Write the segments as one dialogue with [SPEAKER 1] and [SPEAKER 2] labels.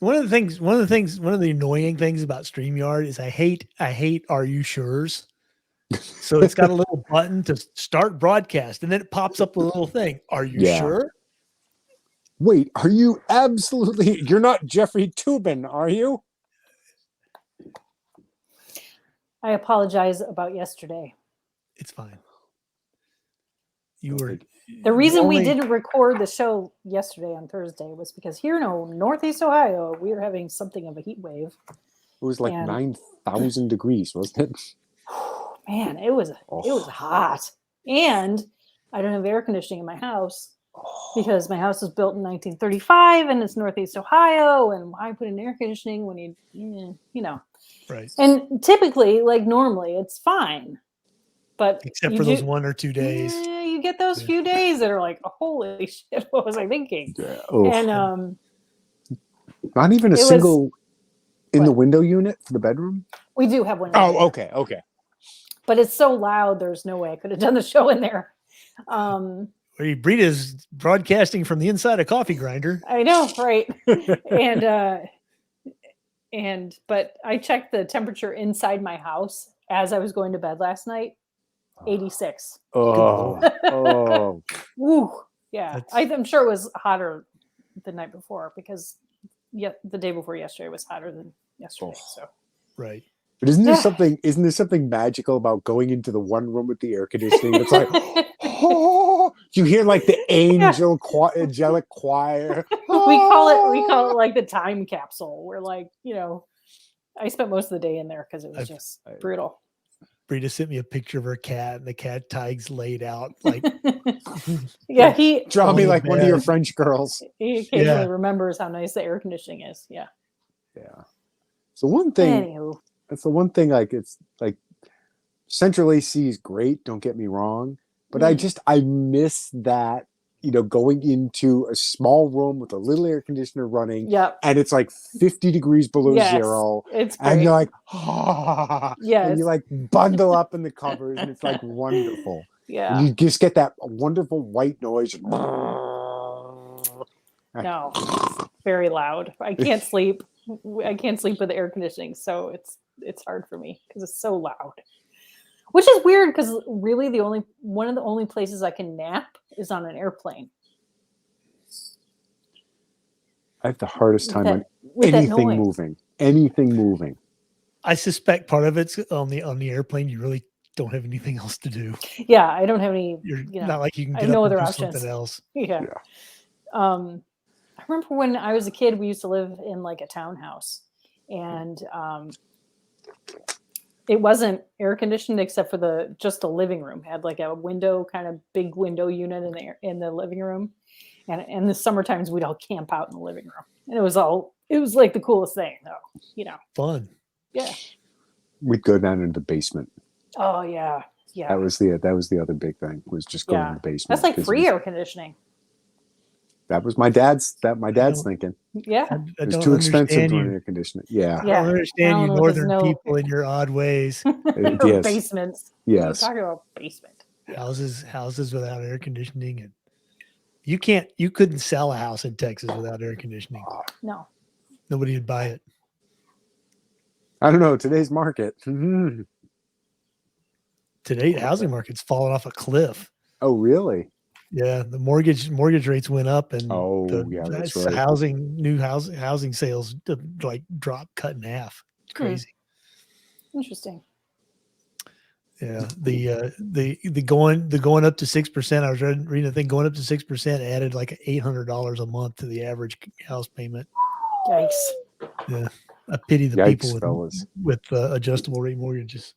[SPEAKER 1] One of the annoying things about StreamYard is I hate Are You Sure's? So it's got a little button to start broadcast, and then it pops up a little thing. Are you
[SPEAKER 2] Yeah.
[SPEAKER 1] sure?
[SPEAKER 2] Wait, are you absolutely? You're not Jeffrey Toobin, are you?
[SPEAKER 3] I apologize about yesterday.
[SPEAKER 1] It's fine. You were
[SPEAKER 3] The reason we
[SPEAKER 1] only-
[SPEAKER 3] didn't record the show yesterday on Thursday was because here in Northeast Ohio, we were having something of a heat wave.
[SPEAKER 2] It was like
[SPEAKER 3] And-
[SPEAKER 2] 9,000 degrees, wasn't it?
[SPEAKER 3] Man, it was hot. And I don't have air conditioning in my house because my house was built in 1935 and it's Northeast Ohio. And why put in air conditioning when you know?
[SPEAKER 1] right.
[SPEAKER 3] And typically, like normally, it's fine. But
[SPEAKER 1] Except for those 1 or 2 days.
[SPEAKER 3] Yeah, you get those few days that are like, holy shit, what was I thinking?
[SPEAKER 2] Yeah.
[SPEAKER 3] And
[SPEAKER 2] not even a
[SPEAKER 3] it
[SPEAKER 2] single in the
[SPEAKER 3] What?
[SPEAKER 2] window unit for the bedroom.
[SPEAKER 3] we do have windows.
[SPEAKER 2] Oh, okay.
[SPEAKER 3] But it's so loud, there's no way I could have done the show in there.
[SPEAKER 1] Brita's broadcasting from the inside of Coffee Grinder.
[SPEAKER 3] I know, right? But I checked the temperature inside my house as I was going to bed last night. 86.
[SPEAKER 2] Oh.
[SPEAKER 3] Woo. Yeah. I'm sure it was hotter the night before because the day before yesterday was hotter than yesterday. So
[SPEAKER 1] Right.
[SPEAKER 2] But isn't there something magical about going into the one room with the air conditioning? It's like, oh, you hear like the angelic choir.
[SPEAKER 3] we call it like the time capsule. We're like, I spent most of the day in there because it was just brutal.
[SPEAKER 1] Brita sent me a picture of her cat, and the cat Tig's laid out like.
[SPEAKER 3] Yeah, he
[SPEAKER 2] draw me like one of your French girls.
[SPEAKER 3] He occasionally remembers how nice the air conditioning is. Yeah.
[SPEAKER 2] Yeah. So one thing.
[SPEAKER 3] Anywho.
[SPEAKER 2] That's the one thing. Like it's like central AC is great. Don't get me wrong, but I miss that. Going into a small room with a little air conditioner running.
[SPEAKER 3] Yep.
[SPEAKER 2] And it's like 50 degrees below zero.
[SPEAKER 3] It's great.
[SPEAKER 2] And you're like,
[SPEAKER 3] yeah.
[SPEAKER 2] And you like bundle up in the covers, and it's like wonderful.
[SPEAKER 3] Yeah.
[SPEAKER 2] And you just get that wonderful white noise.
[SPEAKER 3] No, very loud. I can't sleep. I can't sleep with the air conditioning, so it's hard for me because it's so loud. Which is weird because really one of the only places I can nap is on an airplane.
[SPEAKER 2] I have the hardest time on anything moving. Anything moving.
[SPEAKER 1] I suspect part of it's on the airplane. You really don't have anything else to do.
[SPEAKER 3] Yeah, I don't have any.
[SPEAKER 1] Not like you can get
[SPEAKER 3] no
[SPEAKER 1] up
[SPEAKER 3] other
[SPEAKER 1] and do
[SPEAKER 3] options.
[SPEAKER 1] something else.
[SPEAKER 3] Yeah. I remember when I was a kid, we used to live in like a townhouse, and it wasn't air conditioned except for just the living room. It had like a window, kind of big window unit in the living room, and in the summer times we'd all camp out in the living room, and it was like the coolest thing, though.
[SPEAKER 1] Fun.
[SPEAKER 3] Yeah.
[SPEAKER 2] We'd go down into the basement.
[SPEAKER 3] Oh yeah, yeah.
[SPEAKER 2] That was the other big thing, was just going in the basement.
[SPEAKER 3] That's like free air conditioning.
[SPEAKER 2] That was my dad's thinking.
[SPEAKER 3] Yeah.
[SPEAKER 2] It was too expensive to run air conditioning. Yeah.
[SPEAKER 1] I don't understand you northern people in your odd ways.
[SPEAKER 2] Yes.
[SPEAKER 3] Basements.
[SPEAKER 2] Yes.
[SPEAKER 3] We're talking about basement.
[SPEAKER 1] Houses without air conditioning, and you couldn't sell a house in Texas without air conditioning.
[SPEAKER 3] No.
[SPEAKER 1] Nobody would buy it.
[SPEAKER 2] I don't know, today's market.
[SPEAKER 1] Today, the housing market's fallen off a cliff.
[SPEAKER 2] Oh, really?
[SPEAKER 1] Yeah, the mortgage rates went up, and
[SPEAKER 2] that's right.
[SPEAKER 1] New housing sales like cut in half. It's crazy.
[SPEAKER 3] Interesting.
[SPEAKER 1] Yeah, the going up to 6%. I was reading a thing going up to 6% added like $800 a month to the average house payment.
[SPEAKER 3] Yikes!
[SPEAKER 1] Yeah, I pity the people with adjustable rate mortgages.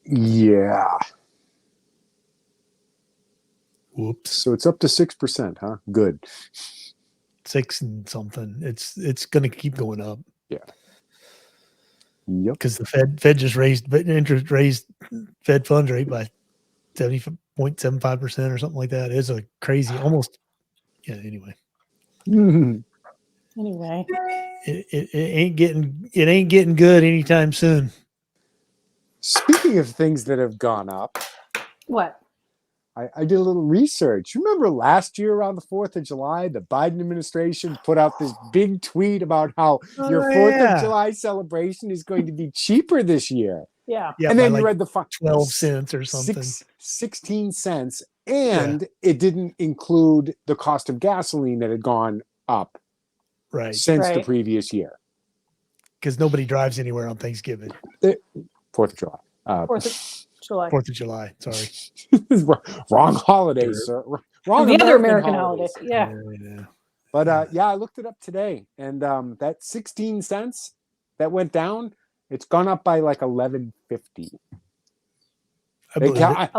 [SPEAKER 2] Yeah.
[SPEAKER 1] Whoops.
[SPEAKER 2] So it's up to 6%, huh? Good.
[SPEAKER 1] 6 and something. It's going to keep going up.
[SPEAKER 2] Yeah. Yep.
[SPEAKER 1] Because the Fed just raised Fed funds rate by 70.75% or something like that. It's a crazy, almost. Yeah. Anyway.
[SPEAKER 3] Anyway.
[SPEAKER 1] It ain't getting good anytime soon.
[SPEAKER 2] Speaking of things that have gone up.
[SPEAKER 3] What?
[SPEAKER 2] I did a little research. Remember last year around the 4th of July, the Biden administration put out this big tweet about how your 4th of July celebration is going to be cheaper this year.
[SPEAKER 3] Yeah.
[SPEAKER 1] Yeah,
[SPEAKER 2] And
[SPEAKER 1] by
[SPEAKER 2] then you
[SPEAKER 1] like
[SPEAKER 2] read the
[SPEAKER 1] 12 cents or something.
[SPEAKER 2] 16 cents. And it didn't include the cost of gasoline that had gone up
[SPEAKER 1] Right.
[SPEAKER 2] since the previous year.
[SPEAKER 1] Because nobody drives anywhere on Thanksgiving.
[SPEAKER 2] 4th of July.
[SPEAKER 3] 4th of July.
[SPEAKER 1] 4th of July. Sorry.
[SPEAKER 2] Wrong holidays, sir. Wrong
[SPEAKER 3] the other American holiday. Yeah.
[SPEAKER 2] But I looked it up today, and that 16 cents that went down, it's gone up by like $11.50.
[SPEAKER 3] $11.50.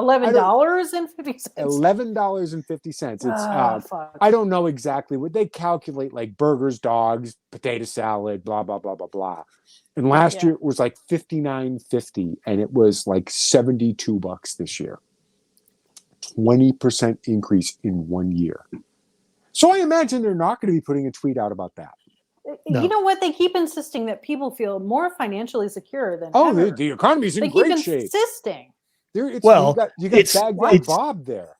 [SPEAKER 2] $11.50. It's I don't know exactly what they calculate, like burgers, dogs, potato salad, blah blah blah blah blah. And last year it was like $59.50, and it was like $72 this year. 20% increase in 1 year. So I imagine they're not going to be putting a tweet out about that.
[SPEAKER 3] No. You know what? They keep insisting that people feel more financially secure than ever.
[SPEAKER 2] The economy's in great shape.
[SPEAKER 3] They keep insisting.
[SPEAKER 2] You got Baghdad Bob there.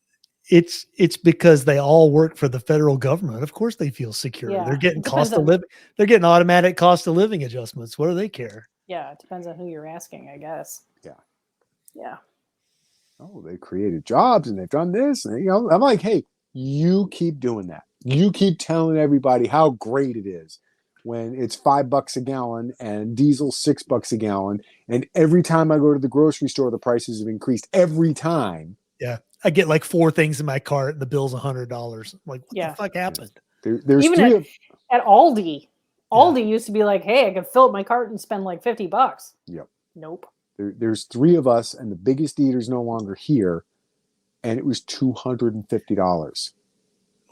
[SPEAKER 1] It's because they all work for the federal government. Of course they feel secure. Yeah, they're getting cost of living. They're getting automatic cost of living adjustments. What do they care?
[SPEAKER 3] Yeah, it depends on who you're asking, I guess. Yeah.
[SPEAKER 2] Oh, they created jobs and they've done this. And, I'm like, hey, you keep doing that. You keep telling everybody how great it is when it's $5 a gallon and diesel $6 a gallon. And every time I go to the grocery store, the prices have increased every time.
[SPEAKER 1] Yeah. I get like 4 things in my cart and the bill's $100. I'm like, what the fuck happened?
[SPEAKER 2] There's
[SPEAKER 3] even at Aldi. Aldi used to be like, hey, I can fill up my cart and spend like $50.
[SPEAKER 2] Yep.
[SPEAKER 3] Nope.
[SPEAKER 2] There's 3 of us, and the biggest eater's no longer here, and it was $250.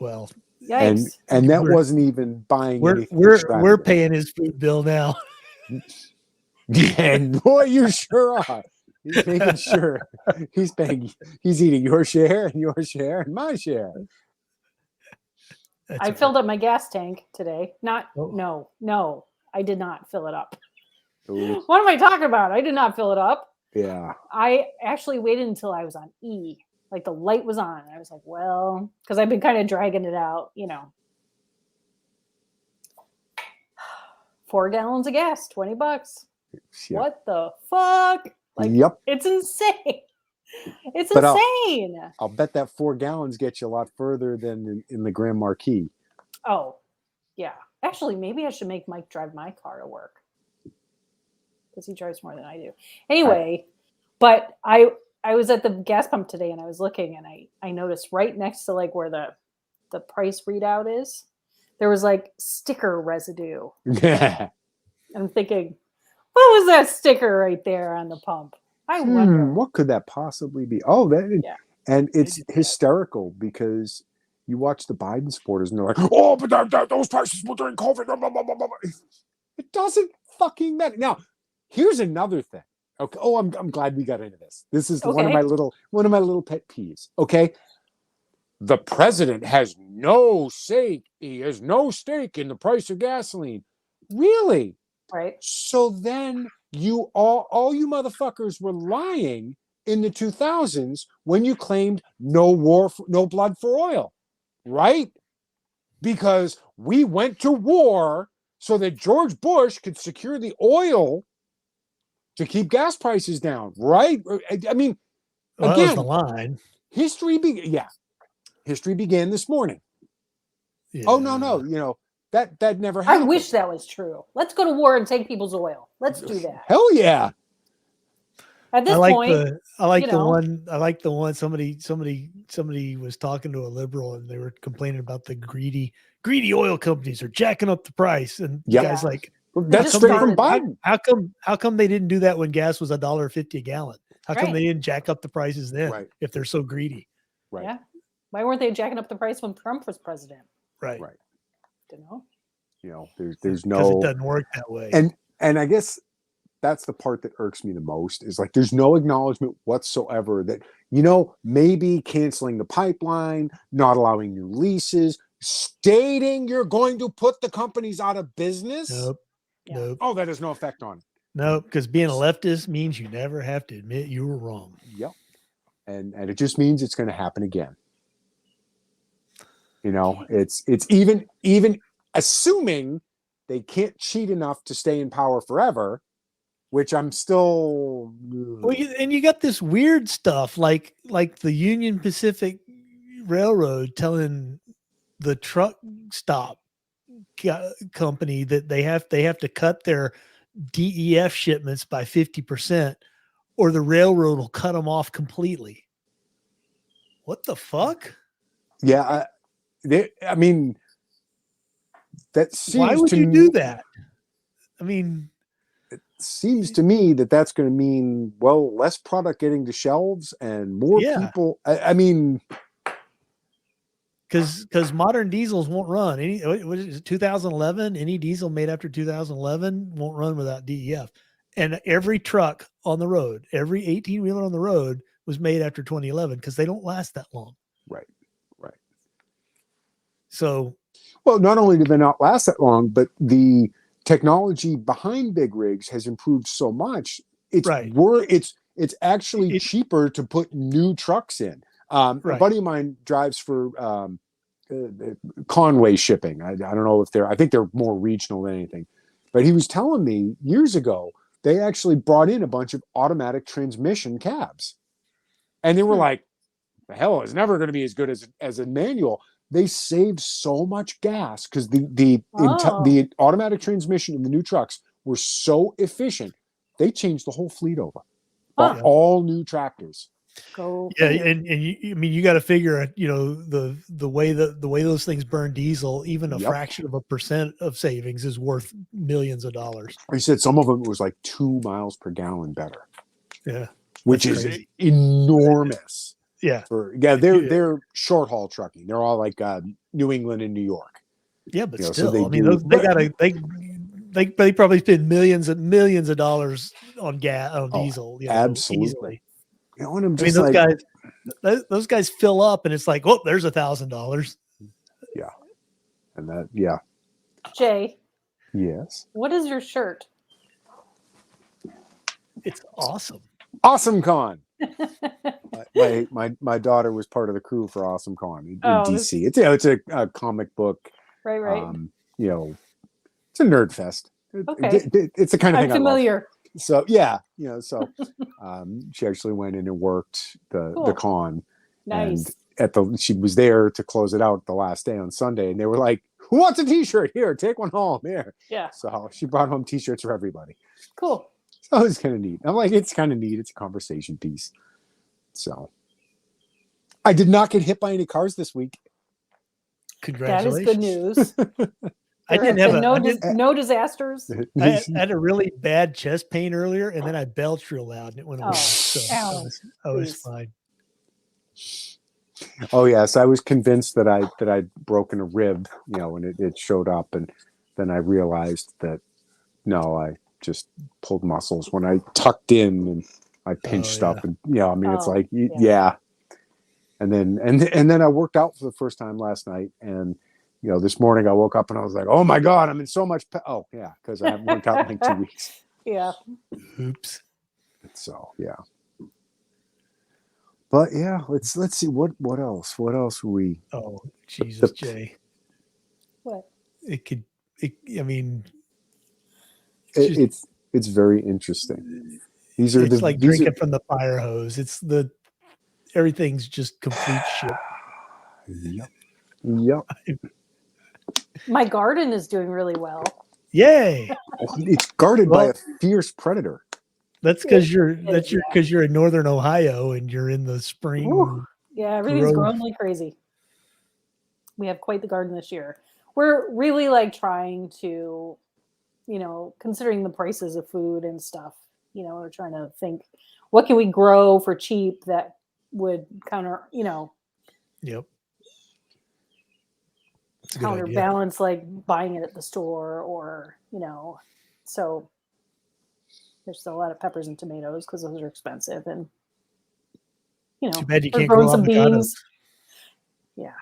[SPEAKER 1] Well,
[SPEAKER 3] yikes.
[SPEAKER 2] And that wasn't even buying anything.
[SPEAKER 1] We're paying his food bill now.
[SPEAKER 2] And boy, you sure are. He's making sure he's eating your share and my share.
[SPEAKER 3] I filled up my gas tank today. No, I did not fill it up. Ooh. What am I talking about? I did not fill it up.
[SPEAKER 2] Yeah.
[SPEAKER 3] I actually waited until I was on E. Like the light was on. I was like, well, because I've been kind of dragging it out, 4 gallons of gas, $20. Yeah. What the fuck? Like, it's insane. It's insane.
[SPEAKER 2] I'll bet that 4 gallons gets you a lot further than in the Grand Marquis.
[SPEAKER 3] Oh, yeah. Actually, maybe I should make Mike drive my car to work because he drives more than I do. Anyway, but I was at the gas pump today and I was looking and I noticed right next to like where the price readout is, there was like sticker residue.
[SPEAKER 2] Yeah.
[SPEAKER 3] I'm thinking, what was that sticker right there on the pump? I wonder.
[SPEAKER 2] What could that possibly be? Oh, and it's hysterical because you watch the Biden supporters and they're like, oh, but those prices were during COVID. Blah, blah, blah, blah. It doesn't fucking matter. Now, here's another thing. Okay. Oh, I'm glad we got into this. This is one of my little pet peeves. Okay. The president has no stake. He has no stake in the price of gasoline. Really?
[SPEAKER 3] Right.
[SPEAKER 2] So then you all you motherfuckers were lying in the 2000s when you claimed no blood for oil, right? Because we went to war so that George Bush could secure the oil to keep gas prices down, right? I mean,
[SPEAKER 1] well,
[SPEAKER 2] again,
[SPEAKER 1] that was the line.
[SPEAKER 2] History began this morning. Yeah. Oh no, that never happened.
[SPEAKER 3] I wish that was true. Let's go to war and take people's oil. Let's do that.
[SPEAKER 2] Hell yeah.
[SPEAKER 3] At this point,
[SPEAKER 1] I like the one somebody was talking to a liberal and they were complaining about the greedy oil companies are jacking up the price. And the guy's like,
[SPEAKER 2] that's straight from Biden.
[SPEAKER 1] How come they didn't do that when gas was $1.50 a gallon? How come they didn't jack up the prices then if they're so greedy?
[SPEAKER 2] Right.
[SPEAKER 3] Yeah. Why weren't they jacking up the price when Trump was president?
[SPEAKER 2] Right.
[SPEAKER 3] Don't know.
[SPEAKER 2] There's no,
[SPEAKER 1] because it doesn't work that way.
[SPEAKER 2] And I guess that's the part that irks me the most is like there's no acknowledgement whatsoever that maybe canceling the pipeline, not allowing new leases, stating you're going to put the companies out of business.
[SPEAKER 1] Nope.
[SPEAKER 2] Oh, that has no effect on it.
[SPEAKER 1] No, because being a leftist means you never have to admit you were wrong.
[SPEAKER 2] Yep. and it just means it's going to happen again. You know, it's even assuming they can't cheat enough to stay in power forever, which I'm still.
[SPEAKER 1] Well, and you got this weird stuff like the Union Pacific Railroad telling the truck stop company that they have to cut their DEF shipments by 50%, or the railroad will cut them off completely. What the fuck?
[SPEAKER 2] Yeah, I mean, that seems.
[SPEAKER 1] Why would you do that? I mean,
[SPEAKER 2] it seems to me that that's going to mean, well, less product getting to shelves and more people. I mean,
[SPEAKER 1] because modern diesels won't run. What is it, 2011? Any diesel made after 2011 won't run without DEF. And every truck on the road, every 18-wheeler on the road was made after 2011 because they don't last that long.
[SPEAKER 2] Right.
[SPEAKER 1] So,
[SPEAKER 2] well, not only do they not last that long, but the technology behind big rigs has improved so much. It's actually cheaper to put new trucks in. A buddy of mine drives for Conway Shipping. I don't know if I think they're more regional than anything, but he was telling me years ago they actually brought in a bunch of automatic transmission cabs, and they were like, "The hell is never going to be as good as a manual." They saved so much gas because the automatic transmission in the new trucks were so efficient. They changed the whole fleet over, bought all new tractors.
[SPEAKER 1] And you got to figure, the way those things burn diesel, even a fraction of a percent of savings is worth millions of dollars.
[SPEAKER 2] He said some of them was like 2 miles per gallon better.
[SPEAKER 1] Yeah,
[SPEAKER 2] which is enormous.
[SPEAKER 1] Yeah.
[SPEAKER 2] They're short haul trucking. They're all like New England and New York.
[SPEAKER 1] Yeah, but still, so they probably spend millions and millions of dollars on diesel.
[SPEAKER 2] Absolutely.
[SPEAKER 1] Easily.
[SPEAKER 2] And I'm just
[SPEAKER 1] those guys fill up, and it's like, oh, there's $1,000.
[SPEAKER 2] Yeah, and that
[SPEAKER 3] Jay.
[SPEAKER 2] Yes.
[SPEAKER 3] What is your shirt?
[SPEAKER 1] It's awesome.
[SPEAKER 2] Awesome Con. my daughter was part of the crew for Awesome Con in DC. It's a comic book.
[SPEAKER 3] Right.
[SPEAKER 2] It's a nerd fest.
[SPEAKER 3] Okay.
[SPEAKER 2] It's the kind of thing
[SPEAKER 3] I'm familiar.
[SPEAKER 2] I love. So she actually went in and worked the con.
[SPEAKER 3] Nice.
[SPEAKER 2] And she was there to close it out the last day on Sunday, and they were like, "Who wants a T-shirt? Here, take one home." Here.
[SPEAKER 3] Yeah.
[SPEAKER 2] So she brought home T-shirts for everybody.
[SPEAKER 3] Cool.
[SPEAKER 2] So it was kind of neat. I'm like, it's kind of neat. It's a conversation piece. So I did not get hit by any cars this week.
[SPEAKER 1] Congratulations.
[SPEAKER 3] That is good news.
[SPEAKER 1] I didn't have
[SPEAKER 3] no disasters.
[SPEAKER 1] I had a really bad chest pain earlier, and then I belched real loud, and it went away. So I was fine.
[SPEAKER 2] Oh yes, I was convinced that I'd broken a rib, and it showed up, and then I realized that no, I just pulled muscles when I tucked in and I pinched up, and it's like and then I worked out for the first time last night, and this morning I woke up and I was like, oh my god, I'm in so much because I haven't worked out in like 2 weeks.
[SPEAKER 3] Yeah.
[SPEAKER 1] Oops.
[SPEAKER 2] So but let's see what else were we.
[SPEAKER 1] Oh Jesus, Jay.
[SPEAKER 3] What?
[SPEAKER 2] It's very interesting. It's
[SPEAKER 1] like drinking from the fire hose. Everything's just complete shit.
[SPEAKER 2] Yep.
[SPEAKER 3] My garden is doing really well.
[SPEAKER 1] Yay!
[SPEAKER 2] It's guarded by a fierce predator.
[SPEAKER 1] That's because you're in northern Ohio and you're in the spring.
[SPEAKER 3] Ooh. Yeah, everything's growing like crazy. We have quite the garden this year. We're really trying to, considering the prices of food and stuff, we're trying to think, what can we grow for cheap that would counter,
[SPEAKER 1] Yep.
[SPEAKER 3] counterbalance buying it at the store, or so there's still a lot of peppers and tomatoes because those are expensive, and
[SPEAKER 1] too bad you
[SPEAKER 3] we're
[SPEAKER 1] can't
[SPEAKER 3] growing
[SPEAKER 1] grow
[SPEAKER 3] some
[SPEAKER 1] avocados.
[SPEAKER 3] beans. Yeah,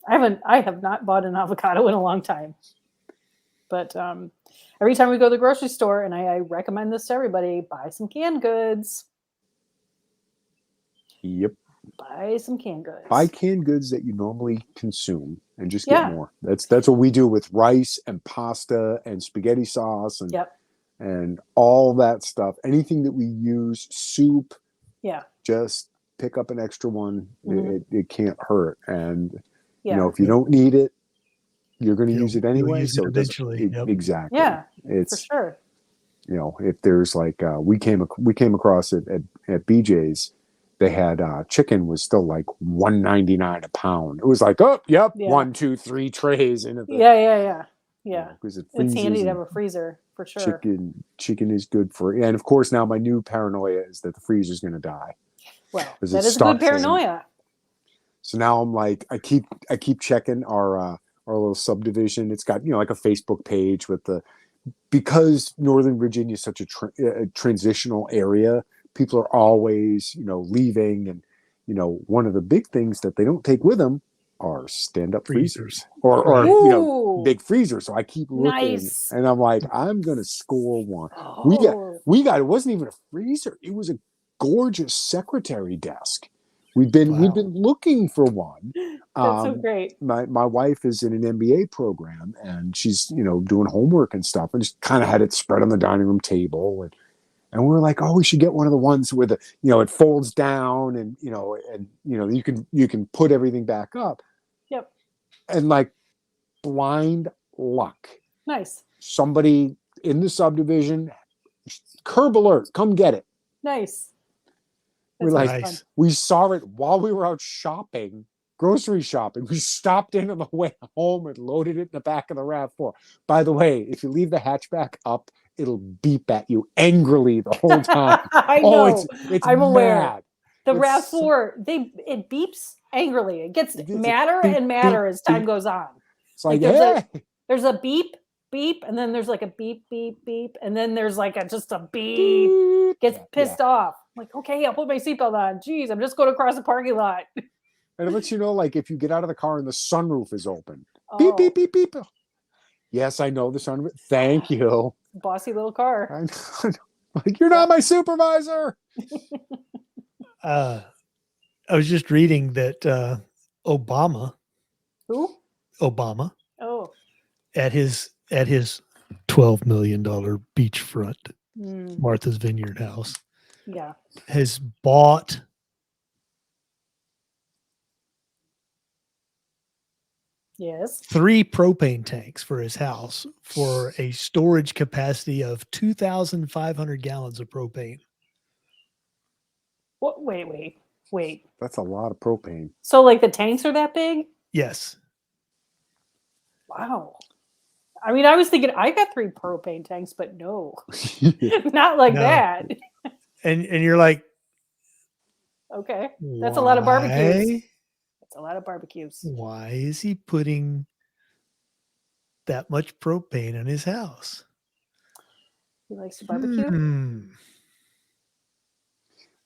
[SPEAKER 3] I have not bought an avocado in a long time, but every time we go to the grocery store, and I recommend this to everybody, buy some canned goods.
[SPEAKER 2] Yep.
[SPEAKER 3] Buy some canned goods.
[SPEAKER 2] Buy canned goods that you normally consume and just get
[SPEAKER 3] Yeah.
[SPEAKER 2] more. That's what we do with rice and pasta and spaghetti sauce and
[SPEAKER 3] Yep.
[SPEAKER 2] and all that stuff. Anything that we use, soup,
[SPEAKER 3] Yeah.
[SPEAKER 2] just pick up an extra one.
[SPEAKER 3] Mhm.
[SPEAKER 2] It can't hurt. And
[SPEAKER 3] Yeah.
[SPEAKER 2] you know, if you don't need it, you're going to use it
[SPEAKER 1] You'll
[SPEAKER 2] anyway.
[SPEAKER 1] use it
[SPEAKER 2] So it doesn't
[SPEAKER 1] eventually. Yep.
[SPEAKER 2] exactly.
[SPEAKER 3] Yeah. For
[SPEAKER 2] It's
[SPEAKER 3] sure.
[SPEAKER 2] you know, if there's like we came across it at BJ's, they had chicken was still like $1.99 a pound. It was like, oh, yep,
[SPEAKER 3] Yeah.
[SPEAKER 2] 1, 2, 3 trays into the
[SPEAKER 3] Yeah.
[SPEAKER 2] you know, because it
[SPEAKER 3] It's
[SPEAKER 2] freezes.
[SPEAKER 3] handy to have
[SPEAKER 2] And
[SPEAKER 3] a freezer for sure.
[SPEAKER 2] chicken is good for, and of course now my new paranoia is that the freezer's going to die.
[SPEAKER 3] Well,
[SPEAKER 2] 'Cause
[SPEAKER 3] that
[SPEAKER 2] it's
[SPEAKER 3] is a good
[SPEAKER 2] stuck in.
[SPEAKER 3] paranoia.
[SPEAKER 2] So now I'm like, I keep checking our little subdivision. It's got, you know, like a Facebook page with because Northern Virginia is such a transitional area. People are always, you know, leaving, and you know, one of the big things that they don't take with them are stand-up freezers or
[SPEAKER 1] Right.
[SPEAKER 2] you know,
[SPEAKER 3] Ooh,
[SPEAKER 2] big freezers. So I keep looking,
[SPEAKER 3] nice.
[SPEAKER 2] and I'm like, I'm gonna score one.
[SPEAKER 3] Oh,
[SPEAKER 2] We got it wasn't even a freezer. It was a gorgeous secretary desk. We've been looking for one.
[SPEAKER 3] that's so great.
[SPEAKER 2] My wife is in an MBA program, and she's, you know, doing homework and stuff, and just kind of had it spread on the dining room table, and we're like, oh, we should get one of the ones where the, you know, it folds down, and you know, you can put everything back up.
[SPEAKER 3] Yep.
[SPEAKER 2] And like blind luck,
[SPEAKER 3] Nice.
[SPEAKER 2] somebody in the subdivision, curb alert, come get it.
[SPEAKER 3] Nice.
[SPEAKER 2] We're
[SPEAKER 3] That's
[SPEAKER 2] like,
[SPEAKER 3] fun.
[SPEAKER 1] Nice.
[SPEAKER 2] we saw it while we were out shopping, grocery shopping. We stopped in on the way home and loaded it in the back of the RAV4. By the way, if you leave the hatchback up, it'll beep at you angrily the whole time.
[SPEAKER 3] I
[SPEAKER 2] Oh,
[SPEAKER 3] know.
[SPEAKER 2] it's
[SPEAKER 3] I'm aware.
[SPEAKER 2] mad.
[SPEAKER 3] The
[SPEAKER 2] It's
[SPEAKER 3] RAV4, it beeps angrily. It gets
[SPEAKER 2] It's
[SPEAKER 3] madder
[SPEAKER 2] beep,
[SPEAKER 3] and madder
[SPEAKER 2] beep,
[SPEAKER 3] as time
[SPEAKER 2] beep.
[SPEAKER 3] goes on.
[SPEAKER 2] It's like,
[SPEAKER 3] Like
[SPEAKER 2] hey,
[SPEAKER 3] there's a beep, beep, and then there's like a beep, beep, beep, and then there's like just a beep.
[SPEAKER 2] beep.
[SPEAKER 3] Gets
[SPEAKER 2] Yeah,
[SPEAKER 3] pissed off. Like, okay, I'll put my seatbelt on. Jeez, I'm just going across the parking lot.
[SPEAKER 2] And it lets you know, like, if you get out of the car and the sunroof is open. Beep,
[SPEAKER 3] Oh,
[SPEAKER 2] beep, beep, beep. Yes, I know the sunroof. Thank you.
[SPEAKER 3] bossy little car.
[SPEAKER 2] I know. Like, you're not my supervisor.
[SPEAKER 1] I was just reading that Obama
[SPEAKER 3] Who?
[SPEAKER 1] Oh,
[SPEAKER 3] Oh.
[SPEAKER 1] at his $12 million beachfront
[SPEAKER 3] Mm,
[SPEAKER 1] Martha's Vineyard house
[SPEAKER 3] yeah.
[SPEAKER 1] has bought
[SPEAKER 3] Yes.
[SPEAKER 1] 3 propane tanks for his house for a storage capacity of 2,500 gallons of propane.
[SPEAKER 3] What? Wait.
[SPEAKER 2] That's a lot of propane.
[SPEAKER 3] So like the tanks are that big?
[SPEAKER 1] Yes.
[SPEAKER 3] Wow. I mean, I was thinking I got 3 propane tanks, but no, not like
[SPEAKER 1] No.
[SPEAKER 3] that.
[SPEAKER 1] And you're like,
[SPEAKER 3] Okay, that's a lot of barbecues. That's a lot of barbecues.
[SPEAKER 1] Why is he putting that much propane in his house?
[SPEAKER 3] He likes to barbecue.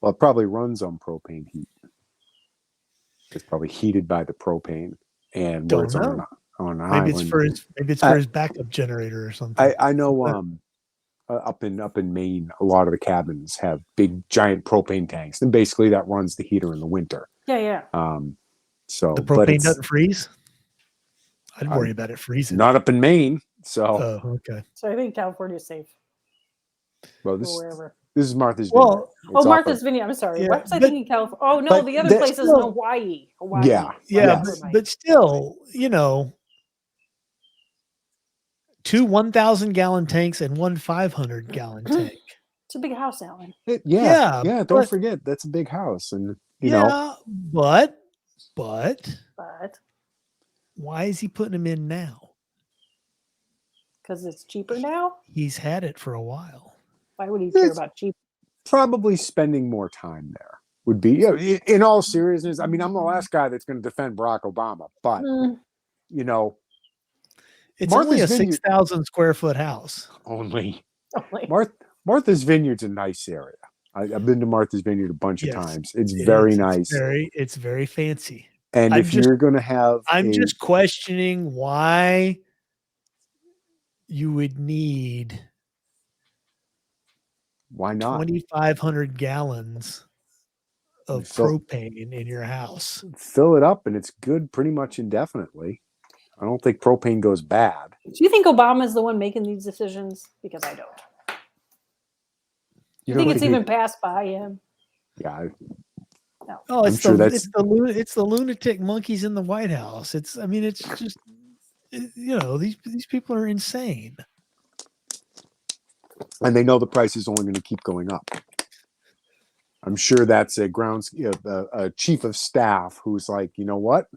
[SPEAKER 2] Well, it probably runs on propane heat. It's probably heated by the propane, and where
[SPEAKER 1] Don't
[SPEAKER 2] it's
[SPEAKER 1] know.
[SPEAKER 2] on an
[SPEAKER 1] Maybe
[SPEAKER 2] island.
[SPEAKER 1] it's for his backup generator or something.
[SPEAKER 2] I know up in Maine, a lot of the cabins have big giant propane tanks, and basically that runs the heater in the winter.
[SPEAKER 3] Yeah.
[SPEAKER 2] So
[SPEAKER 1] The
[SPEAKER 2] but
[SPEAKER 1] propane
[SPEAKER 2] it's
[SPEAKER 1] doesn't freeze? I'd worry about it freezing.
[SPEAKER 2] not up in Maine. So
[SPEAKER 1] Oh, okay.
[SPEAKER 3] So I think California's safe.
[SPEAKER 2] well,
[SPEAKER 3] Or wherever.
[SPEAKER 2] this is Martha's Vineyard.
[SPEAKER 1] Well,
[SPEAKER 2] It's off
[SPEAKER 3] Martha's
[SPEAKER 2] of-
[SPEAKER 3] Vineyard. I'm sorry.
[SPEAKER 1] Yeah,
[SPEAKER 3] Why was I
[SPEAKER 1] but-
[SPEAKER 3] thinking California? Oh no,
[SPEAKER 2] but
[SPEAKER 3] the other
[SPEAKER 2] that's
[SPEAKER 3] place is in
[SPEAKER 1] still-
[SPEAKER 3] Hawaii.
[SPEAKER 2] Yeah.
[SPEAKER 1] Yeah,
[SPEAKER 2] Yes.
[SPEAKER 1] but still, you know, 2 1,000 gallon tanks and 1 500 gallon tank.
[SPEAKER 3] It's a big house, Alan.
[SPEAKER 1] Yeah,
[SPEAKER 2] Don't
[SPEAKER 1] but-
[SPEAKER 2] forget that's a big house, and you know,
[SPEAKER 1] Yeah, but
[SPEAKER 3] But
[SPEAKER 1] why is he putting them in now?
[SPEAKER 3] because it's cheaper now,
[SPEAKER 1] He's had it for a while.
[SPEAKER 3] why would he care
[SPEAKER 2] It's-
[SPEAKER 3] about cheap?
[SPEAKER 2] probably spending more time there would be. You know, in all seriousness, I mean, I'm the last guy that's going to defend Barack Obama, but
[SPEAKER 3] Mm,
[SPEAKER 2] you know,
[SPEAKER 1] It's only a
[SPEAKER 2] Martha's Vineyard-
[SPEAKER 1] 6,000 square foot house.
[SPEAKER 2] only
[SPEAKER 3] like,
[SPEAKER 2] Martha's Vineyard's a nice area. I've been to Martha's Vineyard a bunch of
[SPEAKER 1] Yes,
[SPEAKER 2] times. It's
[SPEAKER 1] It
[SPEAKER 2] very
[SPEAKER 1] is.
[SPEAKER 2] nice.
[SPEAKER 1] It's very fancy.
[SPEAKER 2] And
[SPEAKER 1] I'm
[SPEAKER 2] if
[SPEAKER 1] just-
[SPEAKER 2] you're going to have,
[SPEAKER 1] I'm just questioning why you would need
[SPEAKER 2] why not?
[SPEAKER 1] 2,500 gallons of
[SPEAKER 2] Fill,
[SPEAKER 1] propane in your house.
[SPEAKER 2] fill it up, and it's good pretty much indefinitely. I don't think propane goes bad.
[SPEAKER 3] Do you think Obama is the one making these decisions? Because I don't. Do you think it's even passed by him?
[SPEAKER 2] Yeah,
[SPEAKER 3] No.
[SPEAKER 1] Oh,
[SPEAKER 2] I'm sure that's
[SPEAKER 1] it's the lunatic monkeys in the White House. It's just these people are insane.
[SPEAKER 2] and they know the price is only going to keep going up. I'm sure that's a a chief of staff who's like, you know what?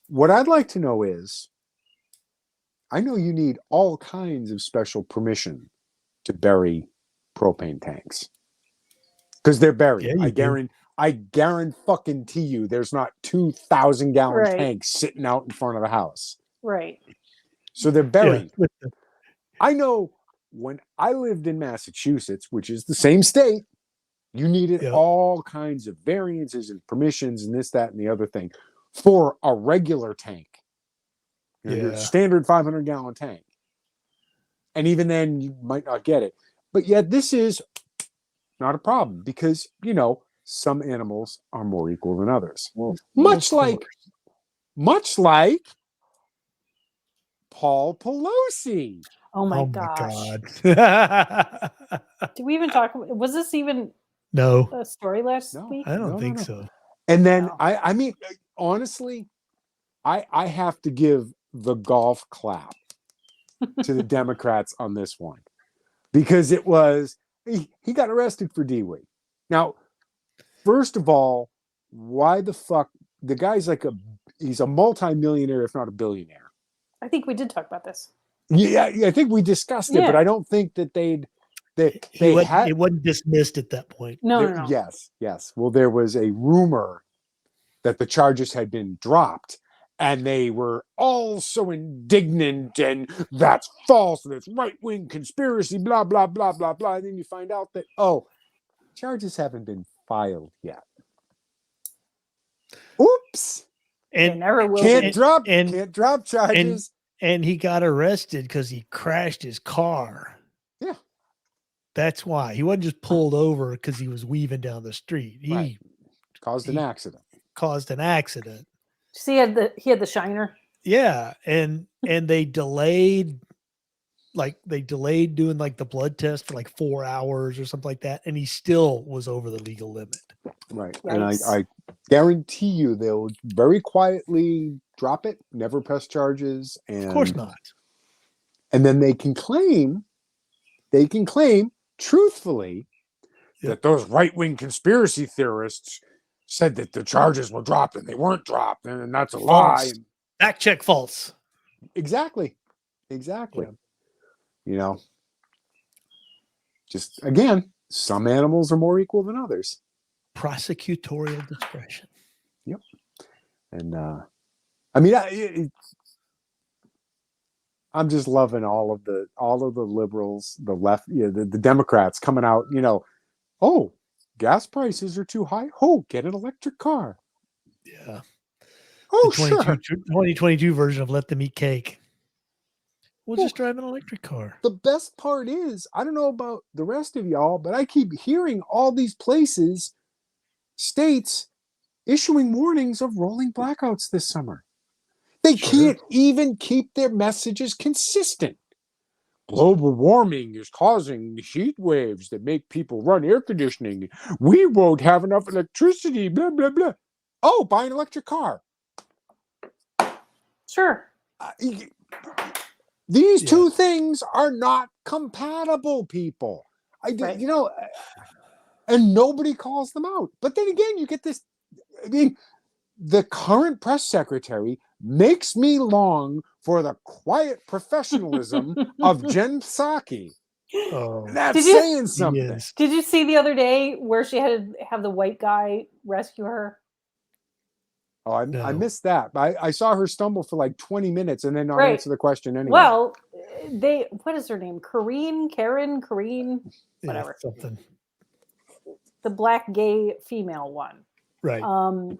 [SPEAKER 2] What I'd like to know is, I know you need all kinds of special permission to bury propane tanks because they're buried.
[SPEAKER 1] Yeah, you do.
[SPEAKER 2] I guarantee you, there's not 2,000 gallon
[SPEAKER 3] Right.
[SPEAKER 2] tanks sitting out in front of the house.
[SPEAKER 3] Right.
[SPEAKER 2] So they're
[SPEAKER 1] Yeah.
[SPEAKER 2] buried. I know when I lived in Massachusetts, which is the same state, you needed
[SPEAKER 1] Yep.
[SPEAKER 2] all kinds of variances and permissions and this, that, and the other thing for a regular tank. Your
[SPEAKER 1] Yeah.
[SPEAKER 2] standard 500 gallon tank. And even then, you might not get it. But yet, this is not a problem because, some animals are more equal than others.
[SPEAKER 1] Well,
[SPEAKER 2] Much
[SPEAKER 1] of
[SPEAKER 2] like Paul Pelosi.
[SPEAKER 3] Oh my
[SPEAKER 1] Oh my
[SPEAKER 3] gosh.
[SPEAKER 1] God.
[SPEAKER 3] Did we even talk about, was this even
[SPEAKER 1] No,
[SPEAKER 3] a story last
[SPEAKER 2] No.
[SPEAKER 3] week?
[SPEAKER 1] I don't think
[SPEAKER 2] no.
[SPEAKER 1] so.
[SPEAKER 2] And then,
[SPEAKER 3] No.
[SPEAKER 2] I mean, honestly, I have to give the golf clap to the Democrats on this one because it was, he got arrested for DWI. Now, first of all, why the fuck? The guy's like he's a multimillionaire, if not a billionaire.
[SPEAKER 3] I think we did talk about this.
[SPEAKER 2] Yeah, I think we discussed it,
[SPEAKER 3] Yeah.
[SPEAKER 2] but I don't think that
[SPEAKER 1] It wasn't dismissed at that point.
[SPEAKER 3] No.
[SPEAKER 2] Yes. Well, there was a rumor that the charges had been dropped, and they were all so indignant, and that's false, and it's right-wing conspiracy, blah, blah, blah, blah, blah. And then you find out that, charges haven't been filed yet. Oops.
[SPEAKER 3] They
[SPEAKER 1] And
[SPEAKER 3] never will
[SPEAKER 2] Can't
[SPEAKER 3] be.
[SPEAKER 2] drop charges.
[SPEAKER 1] and he got arrested because he crashed his car.
[SPEAKER 2] Yeah.
[SPEAKER 1] That's why. He wasn't just pulled over because he was weaving down the street. He
[SPEAKER 2] Caused an accident.
[SPEAKER 1] caused an accident.
[SPEAKER 3] See, he had the shiner.
[SPEAKER 1] Yeah, and they delayed doing like the blood test for like 4 hours or something like that, and he still was over the legal limit.
[SPEAKER 2] Right.
[SPEAKER 3] Yikes.
[SPEAKER 2] And I guarantee you they'll very quietly drop it, never press charges. And,
[SPEAKER 1] Of course not.
[SPEAKER 2] And then they can claim truthfully that those right-wing conspiracy theorists said that the charges were dropped and they weren't dropped, and that's a lie.
[SPEAKER 1] Fact check false.
[SPEAKER 2] Exactly.
[SPEAKER 1] Yeah.
[SPEAKER 2] Just again, some animals are more equal than others.
[SPEAKER 1] Prosecutorial discretion.
[SPEAKER 2] Yep. And I mean, I'm just loving all of the liberals, the left, the Democrats coming out. Oh, gas prices are too high. Oh, get an electric car.
[SPEAKER 1] Yeah.
[SPEAKER 2] Oh,
[SPEAKER 1] the 22,
[SPEAKER 2] sure.
[SPEAKER 1] 2022 version of Let Them Eat Cake. We'll
[SPEAKER 2] Well,
[SPEAKER 1] just drive an electric car.
[SPEAKER 2] The best part is, I don't know about the rest of y'all, but I keep hearing all these states issuing warnings of rolling blackouts this summer. They can't even keep their messages consistent. Global warming is causing heat waves that make people run air conditioning. We won't have enough electricity, blah, blah, blah. Oh, buy an electric car.
[SPEAKER 3] Sure.
[SPEAKER 2] These two things are not compatible, people.
[SPEAKER 3] Right.
[SPEAKER 2] And nobody calls them out. But then again, you get this. I mean, the current press secretary makes me long for the quiet professionalism of Jen Psaki.
[SPEAKER 1] Oh,
[SPEAKER 2] That's saying something.
[SPEAKER 1] yes.
[SPEAKER 3] Did you see the other day where she had to have the white guy rescue her?
[SPEAKER 2] Oh, I missed that. I saw her stumble for like 20 minutes and then not answer the question anyway.
[SPEAKER 3] Well, what is her name? Karen, whatever.
[SPEAKER 1] Something.
[SPEAKER 3] The black gay female one.
[SPEAKER 1] Right.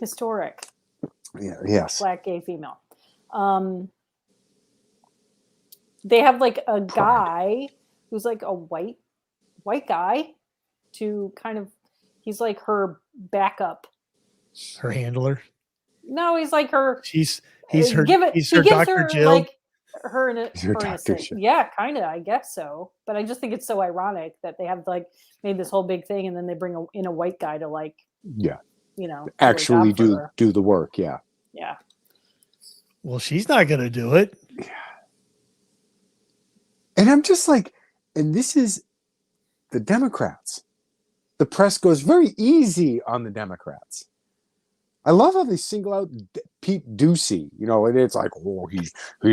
[SPEAKER 3] Historic.
[SPEAKER 2] Yeah, yes.
[SPEAKER 3] Black gay female. They have like a guy who's like a white guy to kind of He's like her backup.
[SPEAKER 1] Her handler.
[SPEAKER 3] No, he's like her.
[SPEAKER 1] He's
[SPEAKER 3] He
[SPEAKER 1] her
[SPEAKER 3] gives
[SPEAKER 1] Dr.
[SPEAKER 3] her
[SPEAKER 1] Jill.
[SPEAKER 3] like her
[SPEAKER 2] He's her Dr.
[SPEAKER 3] innocent.
[SPEAKER 2] Jill.
[SPEAKER 3] Yeah, kind of. I guess so. But I just think it's so ironic that they have like made this whole big thing, and then they bring in a white guy to like,
[SPEAKER 2] Yeah.
[SPEAKER 3] you know,
[SPEAKER 2] Actually
[SPEAKER 3] do
[SPEAKER 2] do the work. Yeah.
[SPEAKER 3] Yeah.
[SPEAKER 1] Well, she's not going to do it.
[SPEAKER 2] Yeah. And I'm just like, and this is the Democrats. The press goes very easy on the Democrats. I love how they single out Pete Ducey, you know, and it's like, oh, he's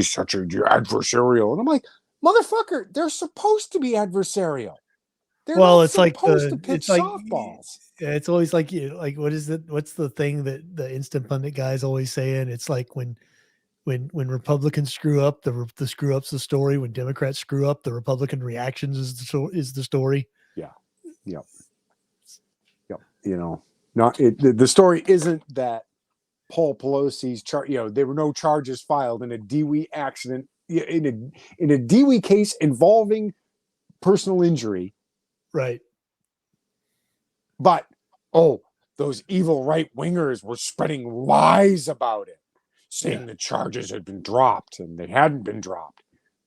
[SPEAKER 2] such a adversarial. And I'm like, motherfucker, they're supposed to be adversarial. They're not
[SPEAKER 1] It's like
[SPEAKER 2] supposed to pitch softballs.
[SPEAKER 1] It's always like what is it? What's the thing that the instant pundit guys always saying? It's like when Republicans screw up, the screw up's the story. When Democrats screw up, the Republican reactions is the story.
[SPEAKER 2] Yeah. Yep. You know, the story isn't that Paul Pelosi's there were no charges filed in a DWI accident in a DWI case involving personal injury.
[SPEAKER 1] Right.
[SPEAKER 2] But those evil right wingers were spreading lies about it, saying the charges had been dropped and they hadn't been dropped.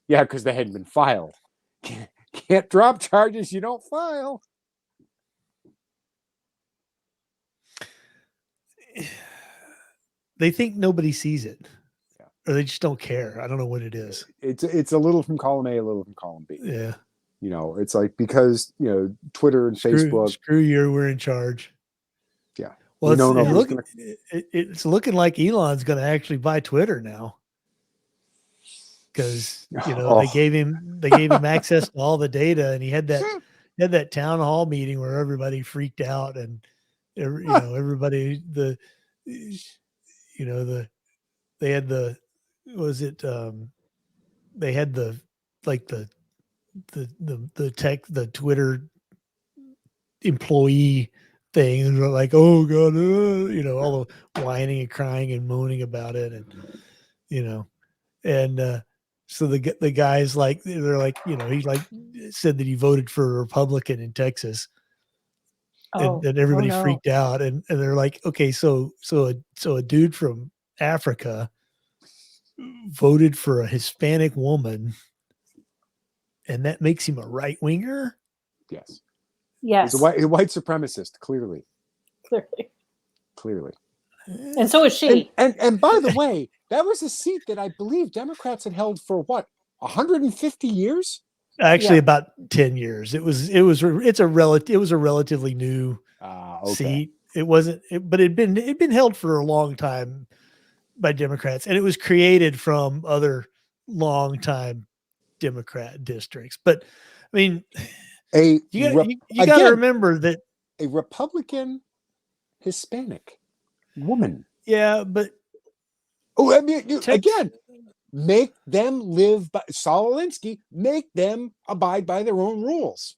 [SPEAKER 2] Yeah, because they hadn't been filed. Can't drop charges you don't file.
[SPEAKER 1] They think nobody sees it, or they just don't care. I don't know what it is.
[SPEAKER 2] It's a little from column A, a little from column B.
[SPEAKER 1] Yeah.
[SPEAKER 2] You know, it's like because Twitter and Facebook.
[SPEAKER 1] Screw you, we're in charge.
[SPEAKER 2] Yeah.
[SPEAKER 1] Well, it's looking like Elon's going to actually buy Twitter now, because they gave him access to all the data, and he had that town hall meeting where everybody freaked out, and everybody they had the Twitter employee thing, and they're like, oh god, all the whining and crying and moaning about it, and so the guys they're like, he like said that he voted for a Republican in Texas. And everybody freaked out, and they're like, okay, so a dude from Africa voted for a Hispanic woman, and that makes him a right winger?
[SPEAKER 2] Yes.
[SPEAKER 3] Yes.
[SPEAKER 2] He's a white supremacist, clearly.
[SPEAKER 3] And so is she.
[SPEAKER 2] And by the way, that was a seat that I believe Democrats had held for 150 years?
[SPEAKER 1] Actually, about 10 years. It was a relatively new seat. It wasn't, but it'd been held for a long time by Democrats, and it was created from other long-time Democrat districts. But I mean, you got to remember that
[SPEAKER 2] a Republican Hispanic woman.
[SPEAKER 1] Yeah, but
[SPEAKER 2] I mean, again. Make them live by Saul Alinsky, make them abide by their own rules.